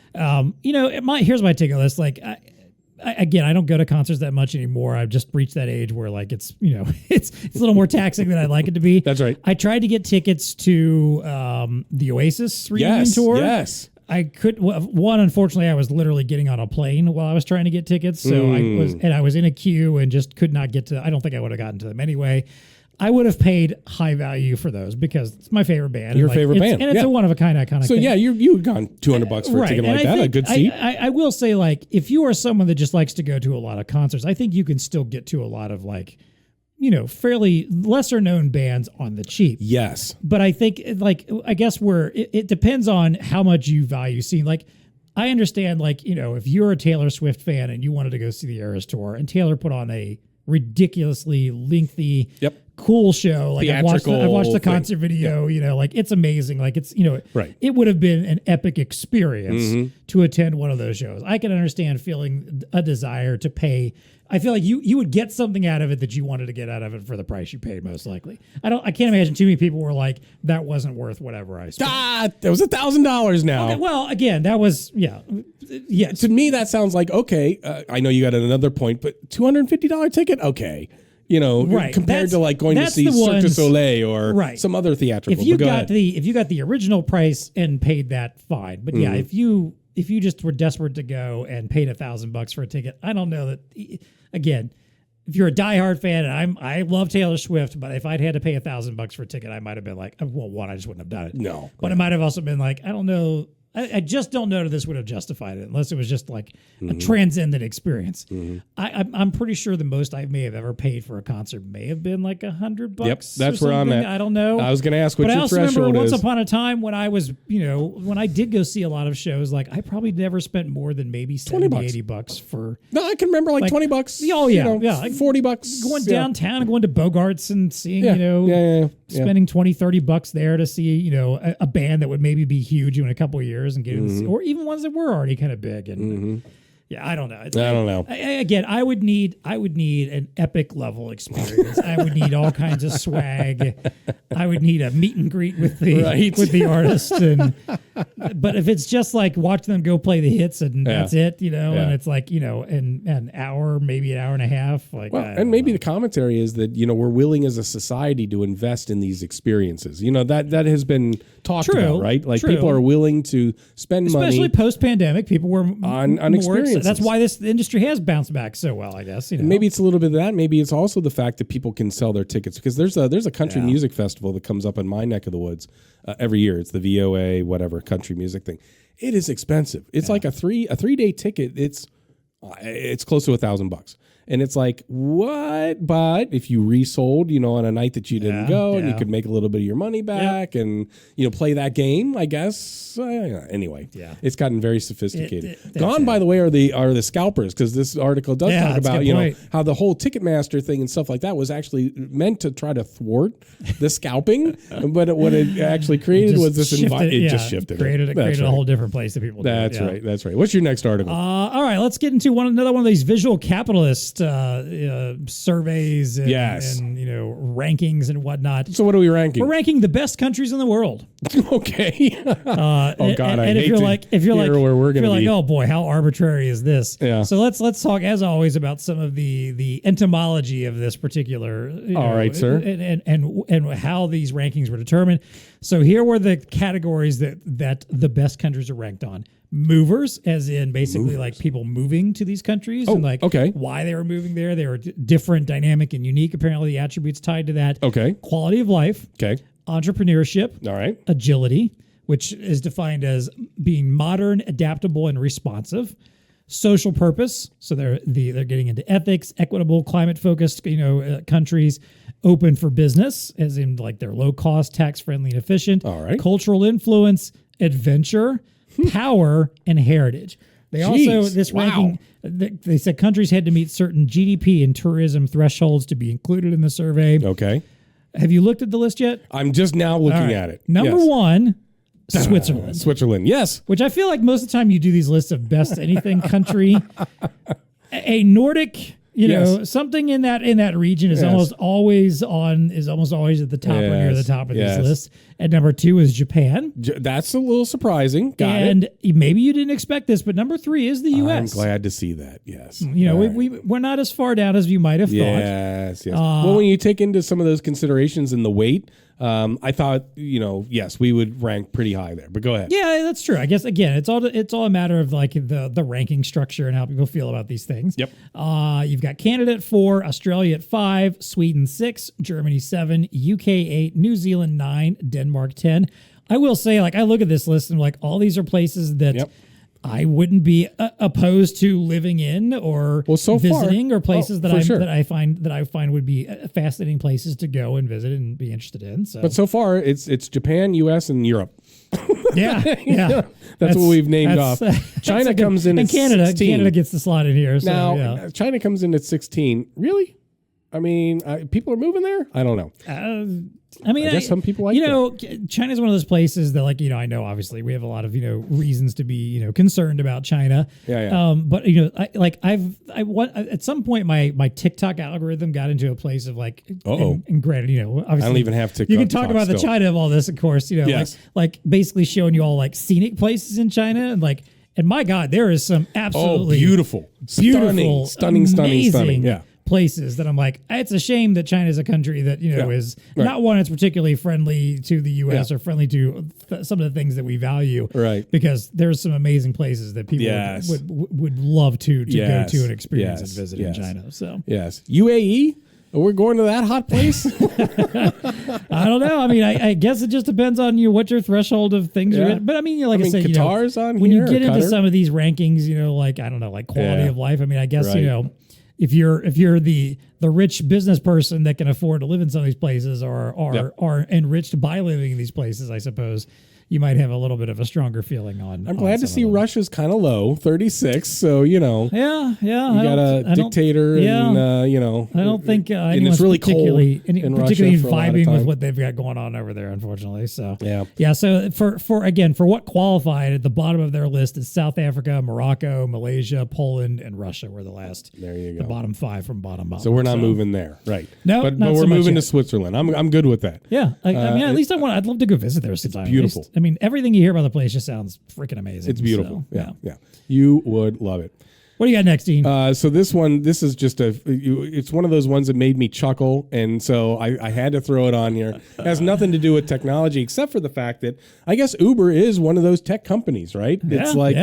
Here's my take on this. Like, I don't go to concerts that much anymore. I've just reached that age where like it's a little more taxing than I'd like it to be. That's right. I tried to get tickets to the Oasis reunion tour. Yes. I could. Unfortunately, I was literally getting on a plane while I was trying to get tickets. So I was in a queue and just could not get to. I don't think I would have gotten to them anyway. I would have paid high value for those because it's my favorite band. Your favorite band. And it's a one of a kind iconic So thing. yeah, you had gone $200 for a ticket like that, a good seat. I will say, like, if you are someone that just likes to go to a lot of concerts, I think you can still get to a lot of like, fairly lesser known bands on the cheap. Yes. But I think I guess it depends on how much you value seeing. Like, I understand, like, if you're a Taylor Swift fan and you wanted to go see the Eras Tour and Taylor put on a ridiculously lengthy, cool show. Like I've watched the concert video, like it's amazing. Like it's, it would have been an epic experience to attend one of those shows. I can understand feeling a desire to pay. I feel like you would get something out of it that you wanted to get out of it for the price you paid, most likely. I can't imagine too many people were like, that wasn't worth whatever I spent. That was $1,000 now. Okay, well, again, that was, yes. To me, that sounds like, okay, I know you got another point, but $250 ticket? Okay. Compared to like going to see Cirque du Soleil or some other theatrical. If you got the original price and paid that, fine. But yeah, if you just were desperate to go and paid $1,000 for a ticket, I don't know that. Again, if you're a diehard fan, and I love Taylor Swift, but if I'd had to pay $1,000 for a ticket, I might have been like, well, one, I just wouldn't have done it. No, but it might have also been like, I don't know. I just don't know that this would have justified it unless it was just like a transcendent experience. I'm pretty sure the most I may have ever paid for a concert may have been like $100. Yep, that's where I'm at. I don't know. I was going to ask what but your I also threshold remember is. once upon a time when I was, when I did go see a lot of shows, like I probably never spent more than maybe $70, $80 for. No, I can remember like $20. Oh yeah, yeah, $40. Going downtown and going to Bogart's and seeing, spending $20, $30 there to see, a band that would maybe be huge in a couple of years and getting, or even ones that were already kind of big. And yeah, I don't know. I don't know. Again, I would need an epic level experience. I would need all kinds of swag. I would need a meet and greet with the artist. But if it's just like watch them go play the hits and that's it, and it's like in an hour, maybe an hour and a half, like. Well, and maybe the commentary is that we're willing as a society to invest in these experiences. That has been talked about, right? Like people are willing to spend money, especially post pandemic. People were on experiences. That's why the industry has bounced back so well, I guess. And maybe it's a little bit of that. Maybe it's also the fact that people can sell their tickets because there's a country music festival that comes up in my neck of the woods every year. It's the VOA whatever country music thing. It is expensive. It's like a 3-day ticket. It's close to $1,000. And it's like, what? But if you resold, on a night that you didn't go and you could make a little bit of your money back and, play that game, I guess. Anyway, it's gotten very sophisticated. Gone, by the way, are the scalpers, because this article does talk about, how the whole Ticketmaster thing and stuff like that was actually meant to try to thwart the scalping. But what it actually created was this environment. It just shifted. Created a whole different place that people do. That's right. That's right. What's your next article? All right, let's get into another one of these visual capitalist surveys and rankings and whatnot. So what are we ranking? We're ranking the best countries in the world. Okay. Oh God, I hate if you're like where we're going to be. Oh boy, how arbitrary is this? Yeah. So let's talk as always about some of the entomology of this particular. All right, sir. And how these rankings were determined. So here were the categories that the best countries are ranked on. Movers, as in basically like people moving to these countries and why they were moving there. They were different, dynamic, and unique. Apparently, the attributes tied to that. Okay. Quality of life. Okay. Entrepreneurship. All right. Agility, which is defined as being modern, adaptable, and responsive. Social purpose, so they're getting into ethics, equitable, climate-focused, countries. Open for business, as in like they're low cost, tax friendly, and efficient. All right. Cultural influence, adventure, power, and heritage. They ranking. They said countries had to meet certain GDP and tourism thresholds to be included in the survey. Okay. Have you looked at the list yet? I'm just now looking at it. Number one, Switzerland. Switzerland, yes. Which I feel like most of the time you do these lists of best anything country. A Nordic, something in that region is almost always at the top or near the top of these lists. And number two is Japan. That's a little surprising. And maybe you didn't expect this, but number three is the U.S. I'm glad to see that. Yes. We're not as far down as you might have thought. Yes. Well, when you take into some of those considerations in the weight, I thought, yes, we would rank pretty high there. But go ahead. Yeah, that's true. I guess again, it's all a matter of like the ranking structure and how people feel about these things. Yep. You've got Canada at 4, Australia at 5, Sweden 6, Germany 7, UK 8, New Zealand 9, Denmark 10. I will say, like, I look at this list and like all these are places that I wouldn't be opposed to living in or visiting, or places that I find would be fascinating places to go and visit and be interested in. So, but so far it's Japan, U.S., and Europe. Yeah. That's what we've named off. China comes in and at Canada. 16. Canada gets the slot in here. So, now China comes in at 16. Really? I mean, people are moving there? I don't know. I guess some people like that. China's one of those places that, like, I know obviously we have a lot of, reasons to be, concerned about China. Yeah. But, at some point my TikTok algorithm got into a place of like, and granted, obviously I don't even have TikTok. You can talk about the China of all this, of course, yes. like basically showing you all like scenic places in China and like, and my God, there is some absolutely beautiful, stunning. Yeah. Places that I'm like, it's a shame that China is a country that is not one that's particularly friendly to the U.S. or friendly to some of the things that we value, right? Because there's some amazing places that people would love to go to and experience and visit in China. So yes, UAE. We're going to that hot place? I don't know. I mean, I guess it just depends on you what your threshold of things are. But I mean, like I said, Qatar's on when here, you get into some of these rankings, like I don't know, like quality of life. I mean, I guess if you're the rich business person that can afford to live in some of these places or are enriched by living in these places, I suppose you might have a little bit of a stronger feeling on. I'm glad to see Russia's kind of low, 36. So Yeah. You got a dictator, and I don't think and it's really particularly vibing with what what they've got going on over there, unfortunately. So yeah. So for what qualified at the bottom of their list is South Africa, Morocco, Malaysia, Poland, and Russia were the last. There you go. The bottom 5 from bottom up. So we're not moving there, right? No, but not we're so much moving yet. to Switzerland. I'm good with that. Yeah, I mean, at least I'd love to go visit there sometime. It's beautiful. I mean, everything you hear about the place just sounds freaking amazing. It's beautiful. So, yeah. You would love it. What do you got next, Dean? So this is just it's one of those ones that made me chuckle, and so I had to throw it on here. It has nothing to do with technology, except for the fact that I guess Uber is one of those tech companies, right? It's like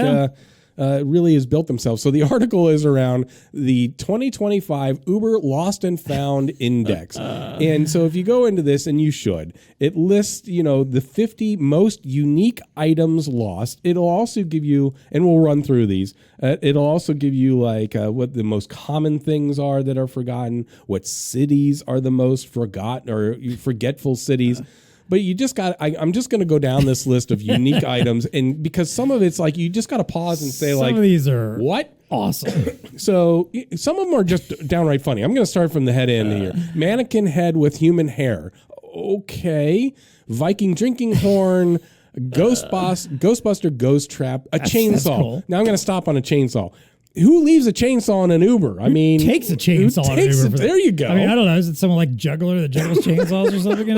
really has built themselves. So the article is around the 2025 Uber Lost and Found Index. And so if you go into this, and you should, it lists, the 50 most unique items lost. It'll also give you, and we'll run through these, it'll also give you like what the most common things are that are forgotten, what cities are the most forgotten or forgetful cities. But you just got, I'm just going to go down this list of unique items. And because some of it's like, you just got to pause and say some of these are what? Awesome. So some of them are just downright funny. I'm going to start from the head end here. Mannequin head with human hair. Okay. Viking drinking horn. Ghostbuster ghost trap. Chainsaw. That's cool. Now I'm going to stop on a chainsaw. Who leaves a chainsaw in an Uber? Takes a chainsaw in an Uber? There you go. I mean, I don't know. Is it someone like Juggler that juggles chainsaws or something?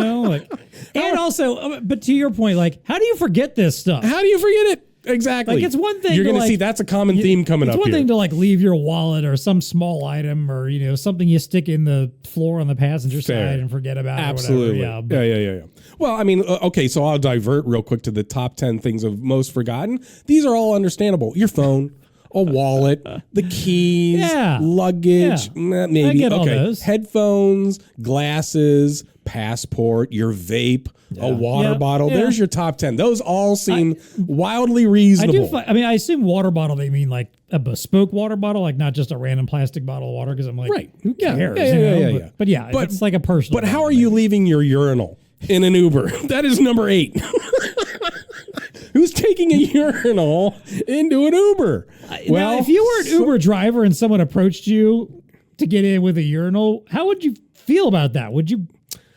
And also, but to your point, like, how do you forget this stuff? How do you forget it? Exactly. Like, it's one thing you're going to see that's a common theme coming up here. It's one thing to like leave your wallet or some small item or something you stick in the floor on the passenger side and forget about. Absolutely. Or whatever. Yeah. Well, I mean, okay, so I'll divert real quick to the top 10 things of most forgotten. These are all understandable. Your phone. A wallet, the keys, luggage, maybe. I get all those. Headphones, glasses, passport, your vape, a water bottle. Yeah. There's your top 10. Those all seem wildly reasonable. I assume water bottle, they mean like a bespoke water bottle, like not just a random plastic bottle of water, because I'm like, who cares? But it's like a personal. But how are you leaving your urinal in an Uber? That is number 8. Who's taking a urinal into an Uber? Well, now, if you were an Uber driver and someone approached you to get in with a urinal, how would you feel about that? Would you?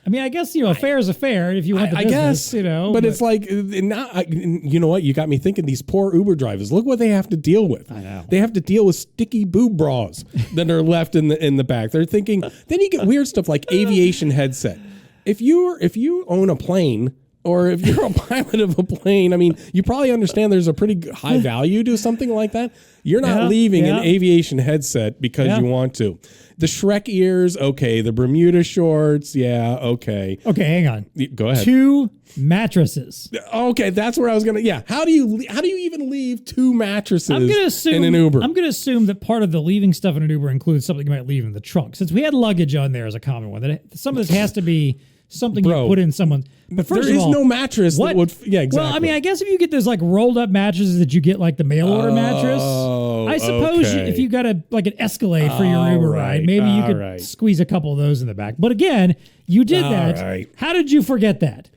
I mean, I guess a fare is a fare if you want the business, But it's like, you know what? You got me thinking. These poor Uber drivers. Look what they have to deal with. I know they have to deal with sticky boob bras that are left in the back. They're thinking. Then you get weird stuff like aviation headset. If you own a plane. Or if you're a pilot of a plane, I mean, you probably understand there's a pretty high value to something like that. You're not leaving an aviation headset because you want to. The Shrek ears, okay. The Bermuda shorts, okay. Okay, hang on. Go ahead. 2 mattresses. Okay, that's where I was gonna. Yeah, how do you even leave 2 mattresses in an Uber? I'm gonna assume that part of the leaving stuff in an Uber includes something you might leave in the trunk. Since we had luggage on there as a common one, that some of this has to be something you put in someone. But first there is of all, no mattress that would. Yeah, exactly. Well, I mean, I guess if you get those like rolled up mattresses that you get like the mail order mattress, I suppose if you got an Escalade for your Uber ride, maybe you could squeeze a couple of those in the back. But again, you did that. Right. How did you forget that?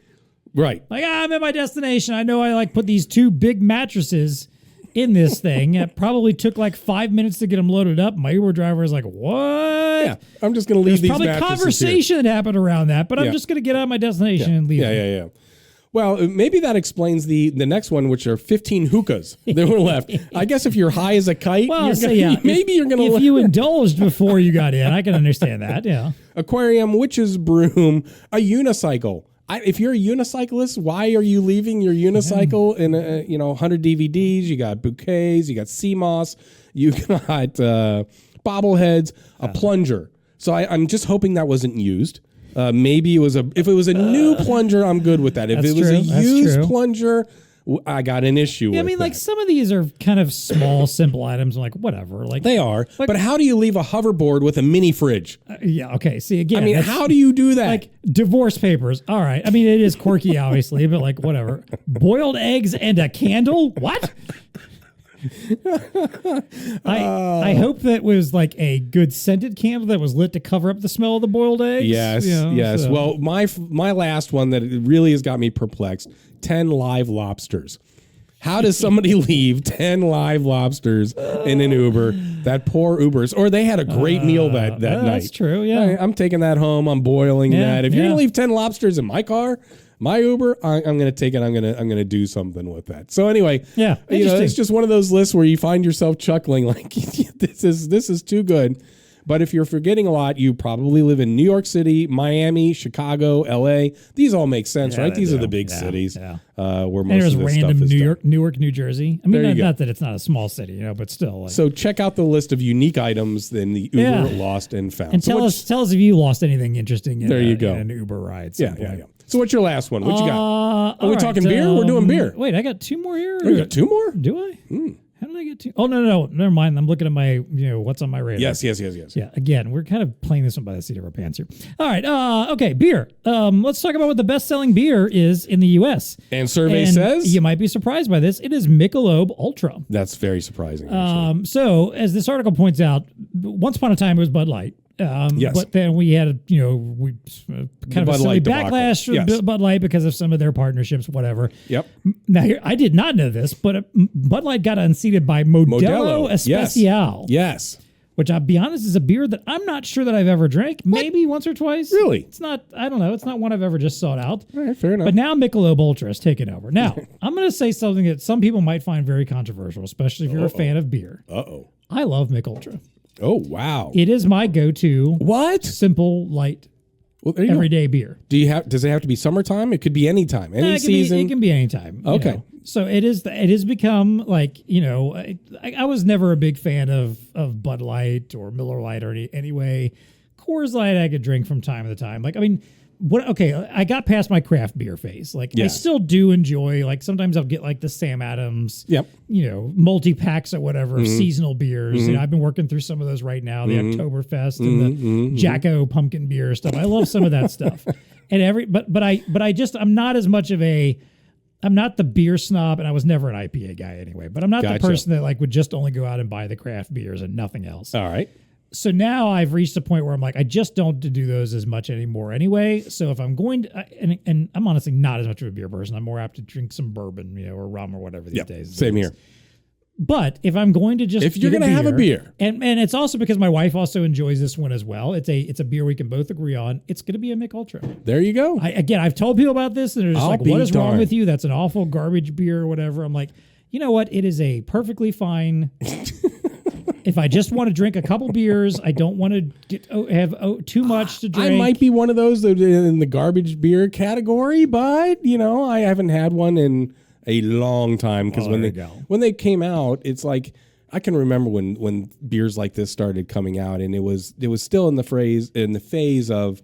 Right. Like, I'm at my destination. I know I put these 2 big mattresses in this thing. It probably took like 5 minutes to get them loaded up. My Uber driver is like, what? Yeah, I'm just going to leave these mattresses There's probably conversation here. that happened around that, but I'm just going to get out of my destination and leave. Yeah. Well, maybe that explains the next one, which are 15 hookahs that were left. I guess if you're high as a kite, maybe you're going to... If you indulged before you got in, I can understand that, yeah. Aquarium, witch's broom, a unicycle. If you're a unicyclist, why are you leaving your unicycle in 100 DVDs? You got bouquets, you got sea moss, you got bobbleheads, a plunger. So I'm just hoping that wasn't used. Maybe if it was a new plunger, I'm good with that. If it was a used plunger, I got an issue with I mean, that. like some of these are kind of small, simple items. I'm like, whatever. Like They are. Like, but how do you leave a hoverboard with a mini fridge? Yeah. Okay. See, again. I mean, how do you do that? Like divorce papers. All right. I mean, it is quirky, obviously, but like whatever. Boiled eggs and a candle? What? I hope that was like a good scented candle that was lit to cover up the smell of the boiled eggs. Yes, yes. So. Well, my last one that really has got me perplexed: 10 live lobsters. How does somebody leave 10 live lobsters in an Uber? That poor Ubers. Or they had a great meal that night. That's true. Yeah, I'm taking that home. I'm boiling that. If you're gonna leave 10 lobsters in my car, my Uber, I'm going to take it. I'm going to do something with that. So anyway, it's just one of those lists where you find yourself chuckling like this is too good. But if you're forgetting a lot, you probably live in New York City, Miami, Chicago, LA. These all make sense, right? These are the big cities where most of this stuff is Newark, New Jersey. I mean, not that it's not a small city, but still. Like, so check out the list of unique items in the Uber Lost and Found. And tell us if you lost anything interesting in, you go. in an Uber ride. Yeah. So what's your last one? What you got? Are we talking beer? We're doing beer. Wait, I got two more here. Oh, you got two more? Do I? How did I get two? Oh, no. Never mind. I'm looking at my, what's on my radar. Yes. Yeah, again, we're kind of playing this one by the seat of our pants here. All right. Okay, beer. Let's talk about what the best-selling beer is in the U.S. And survey says? You might be surprised by this. It is Michelob Ultra. That's very surprising. So, as this article points out, once upon a time it was Bud Light. Yes. But then we had, kind of a silly backlash from Bud Light because of some of their partnerships, whatever. Yep. Now, here, I did not know this, but Bud Light got unseated by Modelo Especial. Yes. Which, I'll be honest, is a beer that I'm not sure that I've ever drank. Maybe once or twice. Really? It's not, I don't know. It's not one I've ever just sought out. All right, fair enough. But now Michelob Ultra has taken over. Now, I'm going to say something that some people might find very controversial, especially if you're a fan of beer. I love Mich Ultra. Oh, wow. It is my go-to. What? Simple, light, everyday beer. Does it have to be summertime? It could be any time, any season. It can be any time. Okay. So it has become like, I was never a big fan of Bud Light or Miller Lite or anyway. Coors Light I could drink from time to time. I got past my craft beer phase. I still do enjoy, sometimes I'll get the Sam Adams, multi-packs or whatever, seasonal beers. I've been working through some of those right now, the Oktoberfest and the Jacko pumpkin beer stuff. I love some of that stuff. And I'm not as much of I'm not the beer snob, and I was never an IPA guy anyway, but I'm not the person that would just only go out and buy the craft beers and nothing else. All right. So now I've reached a point where I'm I just don't do those as much anymore anyway. So if I'm going to, and I'm honestly not as much of a beer person, I'm more apt to drink some bourbon, or rum or whatever these days. Same here. But if I'm going to if you're going to have a beer, and it's also because my wife also enjoys this one as well. It's a beer we can both agree on. It's going to be a Mich Ultra. There you go. I've told people about this, and they're just what is wrong with you? That's an awful garbage beer or whatever. I'm like, you know what? It is a perfectly fine. If I just want to drink a couple beers, I don't want to have too much to drink. I might be one of those that in the garbage beer category, but I haven't had one in a long time because when they came out, it's like I can remember when beers like this started coming out, and it was still in the phase of.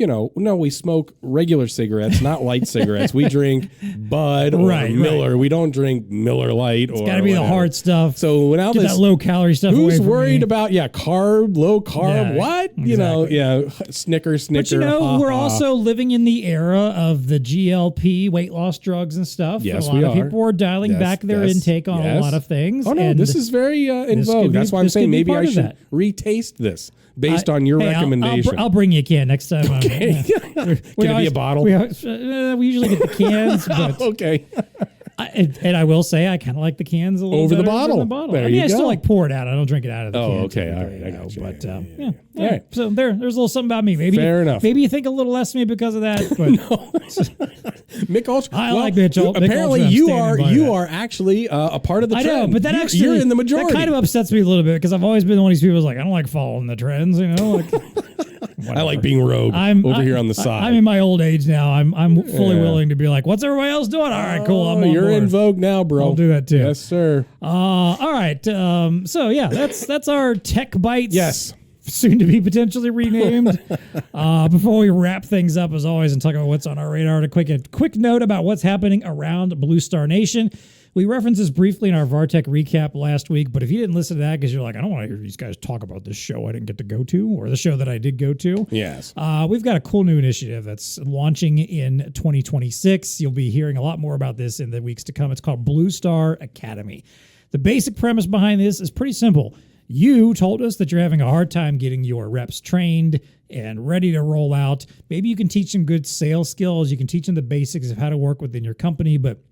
No, we smoke regular cigarettes, not light cigarettes. We drink Bud or Miller. Right. We don't drink Miller Light. It's got to be the hard stuff. So now that low calorie stuff. Who's worried about low carb? What exactly. Snicker. But we're also living in the era of the GLP weight loss drugs and stuff. Yes, a lot of people are dialing back their intake on a lot of things. Oh no, this is very in vogue. That's why I'm saying maybe I should retaste this. Based on your recommendation. I'll bring you a can next time. Okay. Can it be a bottle? We usually get the cans. But okay. And I will say I kind of like the cans a little over better the bottle. Than the bottle. There I still pour it out. I don't drink it out of the can. Oh, okay. All right. I got you. But all right. So there's a little something about me. Maybe fair enough. Maybe you think a little less of me because of that. But Mich Ultra. I like Mich Ultra. Apparently, you are actually a part of the trend. I know, but that you're in the majority. That kind of upsets me a little bit because I've always been one of these people who's I don't like following the trends. I like being rogue over here on the side. I'm in my old age now. I'm fully willing to be what's everybody else doing? All right, cool. You're in vogue now, bro. I'll do that too. Yes, sir. All right. So yeah, that's our Tech Bytes. Yes. soon to be potentially renamed. Before we wrap things up, as always, and talk about what's on our radar, a quick note about what's happening around BlueStar Nation. We referenced this briefly in our VARTech recap last week, but if you didn't listen to that because you're like, I don't want to hear these guys talk about this show I didn't get to go to, or the show that I did go to. Yes. We've got a cool new initiative that's launching in 2026. You'll be hearing a lot more about this in the weeks to come. It's called BlueStar Academy. The basic premise behind this is pretty simple. You told us that you're having a hard time getting your reps trained and ready to roll out. Maybe you can teach them good sales skills. You can teach them the basics of how to work within your company, but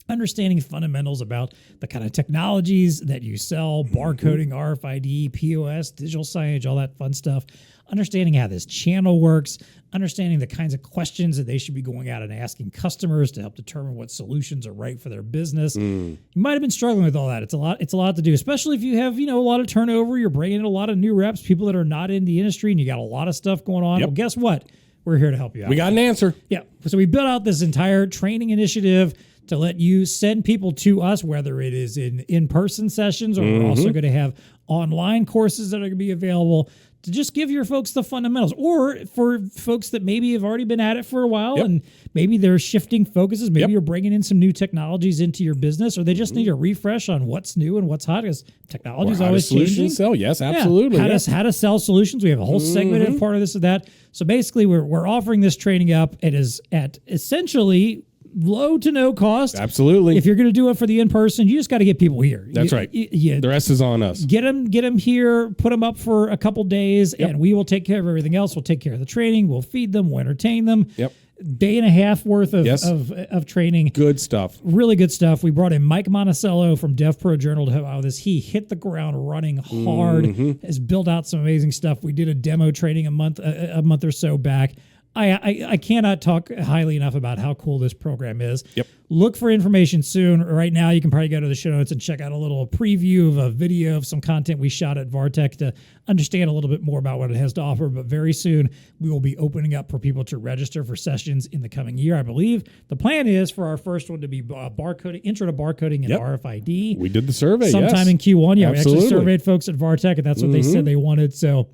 understanding fundamentals about the kind of technologies that you sell, barcoding, RFID, POS, digital signage, all that fun stuff, understanding how this channel works, understanding the kinds of questions that they should be going out and asking customers to help determine what solutions are right for their business. You might have been struggling with all that. It's a lot to do, especially if you have, a lot of turnover, you're bringing in a lot of new reps, people that are not in the industry, and you got a lot of stuff going on. Yep. Well, guess what? We're here to help you out. We got an answer. Yeah. So we built out this entire training initiative to let you send people to us, whether it is in-person sessions or we're also going to have online courses that are going to be available to just give your folks the fundamentals, or for folks that maybe have already been at it for a while and maybe they're shifting focuses. Maybe you're bringing in some new technologies into your business, or they just need a refresh on what's new and what's hot, because technology is always changing. Sell. Yes, absolutely. How to sell solutions. We have a whole segmented part of this or that. So basically, we're offering this training up. It is at essentially low to no cost. Absolutely. If you're going to do it for the in-person, you just got to get people here. That's right. The rest is on us. Get them here, put them up for a couple days, and we will take care of everything else. We'll take care of the training. We'll feed them. We'll entertain them. Yep. Day and a half worth of training. Good stuff. Really good stuff. We brought in Mike Monticello from DevPro Journal to help out with this. He hit the ground running hard, has built out some amazing stuff. We did a demo training a month or so back. I cannot talk highly enough about how cool this program is. Yep. Look for information soon. Right now, you can probably go to the show notes and check out a little preview of a video of some content we shot at VARTech to understand a little bit more about what it has to offer. But very soon, we will be opening up for people to register for sessions in the coming year. I believe the plan is for our first one to be barcoding, intro to barcoding and RFID. We did the survey, sometime in Q1. Yeah, absolutely. We actually surveyed folks at VARTech, and that's what they said they wanted. So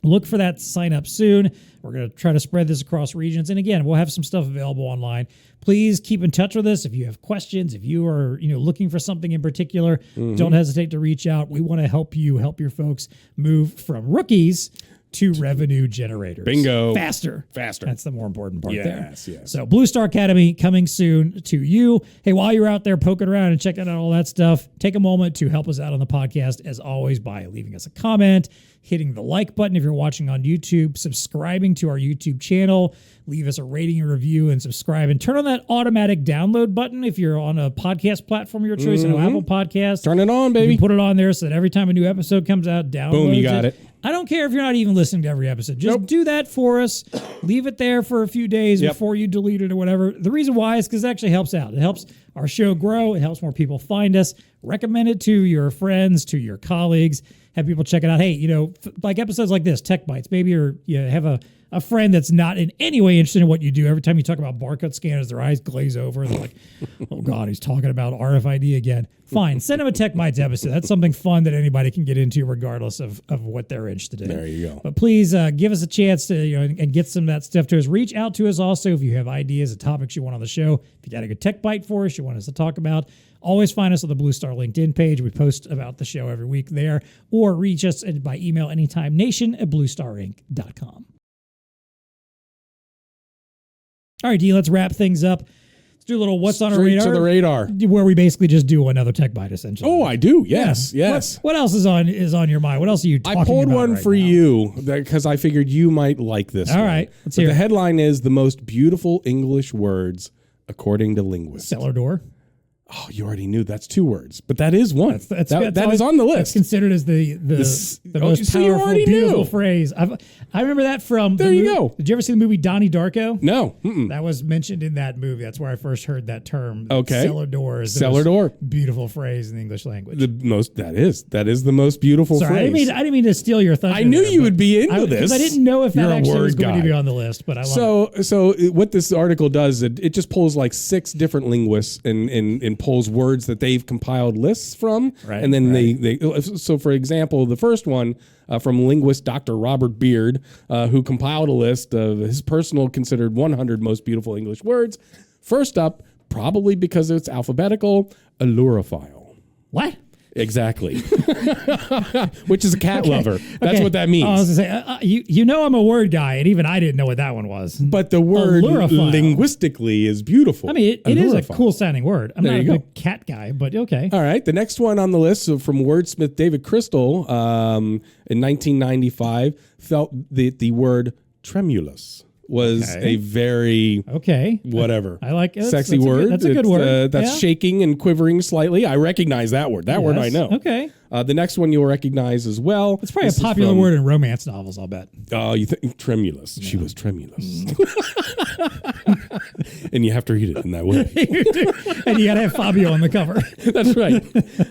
look for that sign up soon. We're going to try to spread this across regions. And again, we'll have some stuff available online. Please keep in touch with us. If you have questions, if you are looking for something in particular, don't hesitate to reach out. We want to help your folks move from rookies to revenue generators. Bingo. Faster. That's the more important part there. Yes. So BlueStar Academy coming soon to you. Hey, while you're out there poking around and checking out all that stuff, take a moment to help us out on the podcast, as always, by leaving us a comment, hitting the like button if you're watching on YouTube, subscribing to our YouTube channel, leave us a rating and review, and subscribe. And turn on that automatic download button if you're on a podcast platform of your choice, Apple Podcasts. Turn it on, baby. You put it on there so that every time a new episode comes out, download Boom, you got it. I don't care if you're not even listening to every episode. Just do that for us. Leave it there for a few days before you delete it or whatever. The reason why is because it actually helps out. It helps our show grow. It helps more people find us. Recommend it to your friends, to your colleagues. Have people check it out. Hey, like episodes like this, TEC Bytes. Maybe you have a friend that's not in any way interested in what you do. Every time you talk about barcode scanners, their eyes glaze over. They're like, oh, God, he's talking about RFID again. Fine. Send them a TEC Bytes episode. That's something fun that anybody can get into regardless of what they're interested in. There you go. But please give us a chance to and get some of that stuff to us. Reach out to us also if you have ideas of topics you want on the show. If you got a good TEC Byte for us you want us to talk about, always find us on the BlueStar LinkedIn page. We post about the show every week there. Or reach us by email anytime, nation@bluestarinc.com. All right, D, let's wrap things up. Let's do a little what's on our radar. To the radar. Where we basically just do another TEC Byte, essentially. Oh, I do. Yes. What else is on your mind? What else are you talking about? I pulled one right for now? you because I figured you might like this one. All right. Let's hear The it. headline is The Most Beautiful English Words According to Linguists. Cellar door. Oh, you already knew that's 2 words, but that is one. That always, is on the list. It's considered as the most powerful, beautiful phrase. I remember that from. There you go. Did you ever see the movie Donnie Darko? No. That was mentioned in that movie. That's where I first heard that term. Okay. Cellar door is Cellar door. Beautiful phrase in the English language. That is the most beautiful Sorry, phrase. I didn't mean to steal your thunder. I knew you would be into this. Because I didn't know if that You're actually was going guy. to be on the list, but I love it. So what this article does, it just pulls like 6 different linguists and and pulls words that they've compiled lists from. Right, And then so for example, the first one from linguist Dr. Robert Beard, who compiled a list of his personal considered 100 most beautiful English words. First up, probably because it's alphabetical, allurophile. What? Exactly. Which is a cat lover. That's what that means. I was going to say, you know I'm a word guy, and even I didn't know what that one was. But the word linguistically is beautiful. I mean, it is a cool sounding word. I'm not a big cat guy, but okay. All right. The next one on the list, so from wordsmith David Crystal in 1995, felt the word tremulous was a very whatever. I like it. Sexy word. That's a good word. That's shaking and quivering slightly. I recognize that word. That word I know. Okay. The next one you'll recognize as well. It's probably a popular word in romance novels, I'll bet. Oh, you think tremulous. Yeah. She was tremulous. And you have to read it in that way. And you got to have Fabio on the cover. That's right.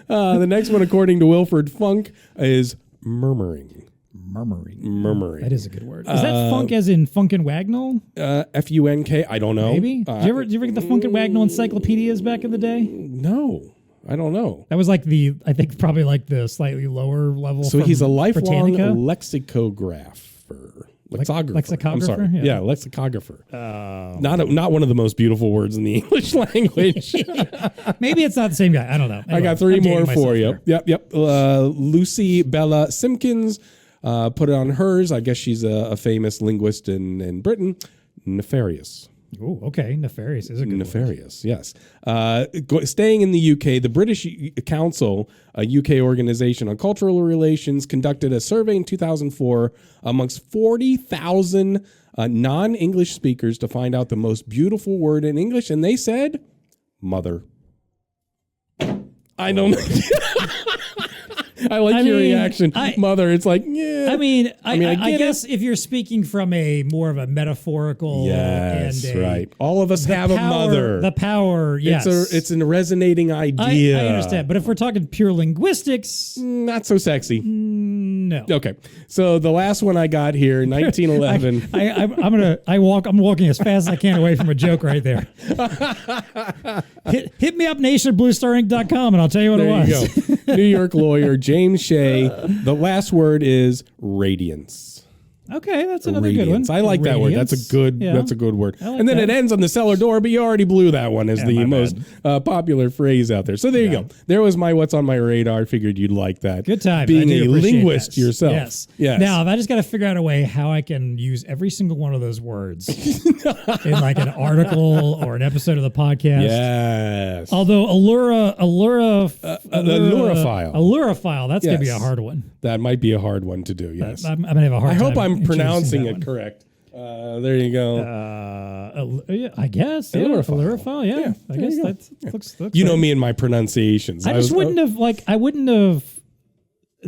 The next one, according to Wilfred Funk, is murmuring. Murmuring. That is a good word. Is that funk as in Funk and Wagnall? Funk. I don't know. Maybe. Did you ever get the Funk and Wagnall encyclopedias back in the day? No. I don't know. That was like I think probably like the slightly lower level. So he's a lifelong Britannica. lexicographer. Lexicographer. I'm sorry. Yeah, lexicographer. Not one of the most beautiful words in the English language. Maybe it's not the same guy. I don't know. Anyway, I got three more for you. There. Yep. Lucy Bella Simpkins put it on hers. I guess she's a famous linguist in Britain. Nefarious. Oh, okay. Nefarious is a good Nefarious, yes. Staying in the UK, the British Council, a UK organization on cultural relations, conducted a survey in 2004 amongst 40,000 non-English speakers to find out the most beautiful word in English, and they said, mother. I don't know. I like your reaction. Mother, it's like, yeah. I guess if you're speaking from a more of a metaphorical right. All of us have a mother. The power, yes. It's a resonating idea. I understand. But if we're talking pure linguistics... Not so sexy. No. Okay. So the last one I got here, 1911. I'm walking as fast as I can away from a joke right there. Hit me up, nation@bluestarinc.com, and I'll tell you what it was. There you go. New York lawyer James Shea. The last word is radiance. Okay, that's another good one. I like that word. That's a good word. Like and then it ends on the cellar door, but you already blew that one as the most popular phrase out there. So there you go. There was my what's on my radar. I figured you'd like that. Good time. Being a linguist yourself. Yes. Now, I just got to figure out a way how I can use every single one of those words in like an article or an episode of the podcast. Yes. Although allurophile, that's going to be a hard one. That might be a hard one to do, yes. I'm going to have a hard time. I hope I'm pronouncing it correct. There you go. I guess. Allurophile, yeah. I guess that looks you know me and my pronunciations. I wouldn't have.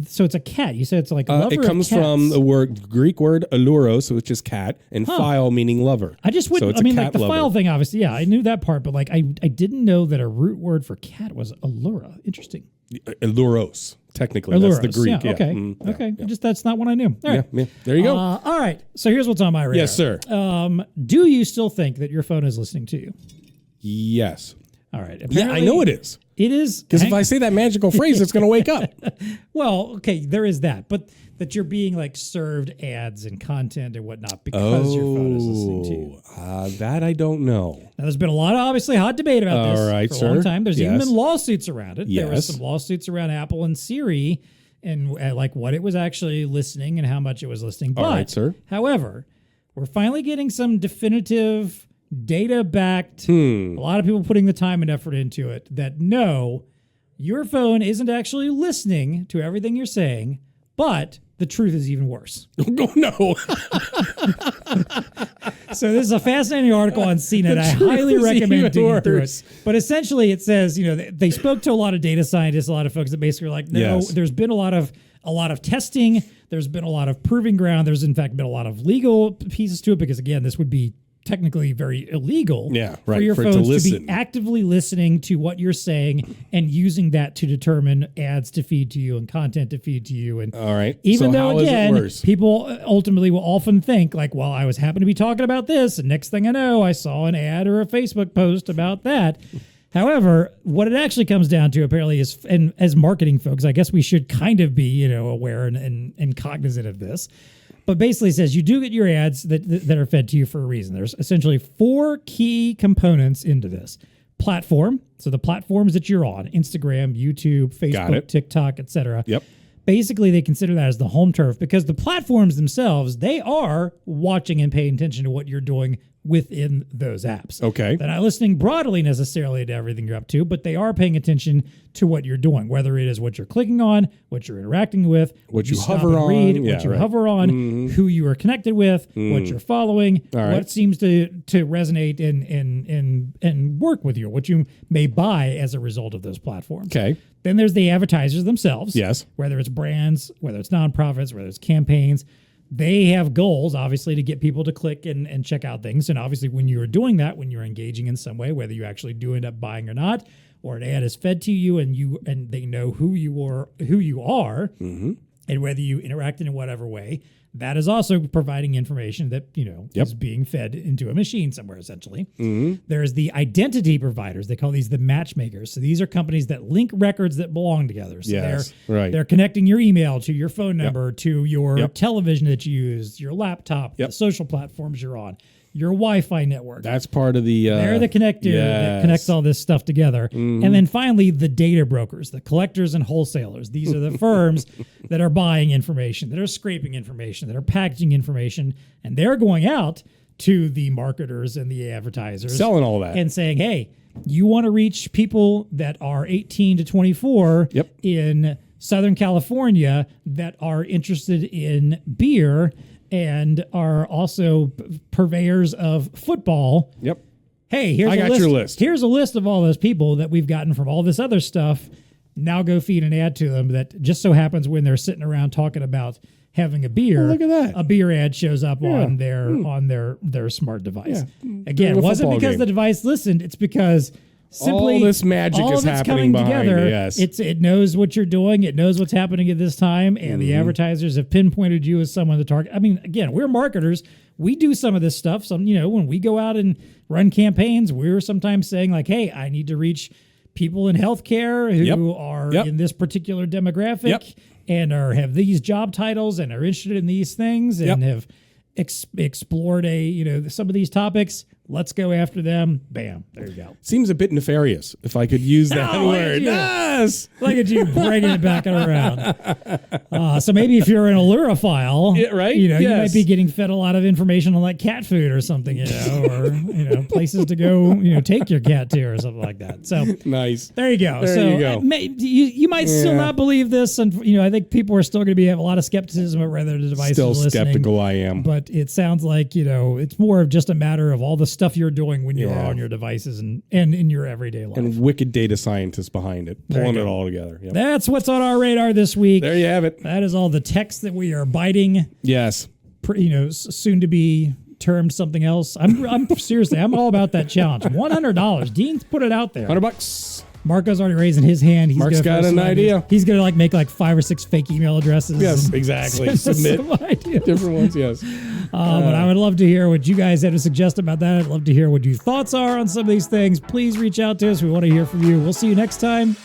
So it's a cat. You said it's like lover. It comes from the Greek word alluros, which is cat, and phile meaning lover. I just wouldn't. So like the phile thing, obviously. Yeah, I knew that part, but like I didn't know that a root word for cat was allura. Interesting. Alluros. Technically, Alluros, that's the Greek. Yeah, okay. Okay. Yeah. Just that's not what I knew. All right. Yeah. There you go. All right. So here's what's on my radar. Yes, sir. Do you still think that your phone is listening to you? Yes. All right. Yeah, I know it is. It is. Because if I say that magical phrase, it's going to wake up. Well, okay, there is that. But that you're being like served ads and content and whatnot because your phone is listening to you. That I don't know. Now, there's been a lot of obviously hot debate about this for a long time. There's even been lawsuits around it. Yes. There was some lawsuits around Apple and Siri and like what it was actually listening and how much it was listening. But, all right, sir. However, we're finally getting some definitive data-backed, a lot of people putting the time and effort into it, that no, your phone isn't actually listening to everything you're saying, but the truth is even worse. Oh, no. So this is a fascinating article on CNET. I highly recommend digging through it. But essentially it says, they spoke to a lot of data scientists, a lot of folks that basically are like, no, there's been a lot of testing. There's been a lot of proving ground. There's in fact been a lot of legal pieces to it because again, this would be technically very illegal for your phones to be actively listening to what you're saying and using that to determine ads to feed to you and content to feed to you. And all right, even so though again, people ultimately will often think like, well, I was happen to be talking about this, and next thing I know, I saw an ad or a Facebook post about that. However, what it actually comes down to apparently is, and as marketing folks, I guess we should kind of be, aware and cognizant of this. But basically it says you do get your ads that are fed to you for a reason. There's essentially 4 key components into this. Platform, so the platforms that you're on, Instagram, YouTube, Facebook, TikTok, etc. Yep. Basically, they consider that as the home turf because the platforms themselves, they are watching and paying attention to what you're doing within those apps. Okay. They're not listening broadly necessarily to everything you're up to, but they are paying attention to what you're doing, whether it is what you're clicking on, what you're interacting with, what you hover on, what you hover on, who you are connected with, what you're following, what seems to resonate and work with you, what you may buy as a result of those platforms. Okay. Then there's the advertisers themselves. Yes. Whether it's brands, whether it's nonprofits, whether it's campaigns. They have goals, obviously, to get people to click and check out things. And obviously, when you're doing that, when you're engaging in some way, whether you actually do end up buying or not, or an ad is fed to you and they know who you are, and whether you interact in whatever way, that is also providing information that, is being fed into a machine somewhere, essentially. There's the identity providers. They call these the matchmakers. So these are companies that link records that belong together. So they're connecting your email to your phone number, to your television that you use, your laptop, the social platforms you're on, your Wi-Fi network. That's part of the... they're the connector that connects all this stuff together. And then finally, the data brokers, the collectors and wholesalers. These are the firms that are buying information, that are scraping information, that are packaging information, and they're going out to the marketers and the advertisers. Selling all that. And saying, hey, you want to reach people that are 18 to 24 in Southern California that are interested in beer and are also purveyors of football. Yep. Hey, here's your list. Here's a list of all those people that we've gotten from all this other stuff. Now go feed an ad to them that just so happens when they're sitting around talking about having a beer. Look at that. A beer ad shows up on their smart device. Again, it wasn't because the device listened. It's because simply all this magic is happening behind it. Yes. It knows what you're doing. It knows what's happening at this time. And the advertisers have pinpointed you as someone to target. I mean, again, we're marketers. We do some of this stuff. When we go out and run campaigns, we're sometimes saying like, hey, I need to reach people in healthcare who are in this particular demographic and have these job titles and are interested in these things and have explored some of these topics. Let's go after them. Bam. There you go. Seems a bit nefarious, if I could use that word. Yes. Look at you bringing it back around. So maybe if you're an Allurophile, you might be getting fed a lot of information on like cat food or something, or places to go, take your cat to or something like that. So nice. There you go. There you go. You might still not believe this, and I think people are still going to have a lot of skepticism about whether the device still is listening. Skeptical I am. But it sounds like it's more of just a matter of all the stuff you're doing when you're on your devices and in your everyday life. And wicked data scientists behind it, pulling it all together. Yep. That's what's on our radar this week. There you have it. That is all the text that we are biting. Yes. Soon to be termed something else. I'm seriously, I'm all about that challenge. $100. Dean's put it out there. $100. Marco's already raising his hand. Mark's got an idea. He's going to make 5 or 6 fake email addresses. Yes, exactly. Submit different ones, yes. But I would love to hear what you guys have to suggest about that. I'd love to hear what your thoughts are on some of these things. Please reach out to us. We want to hear from you. We'll see you next time.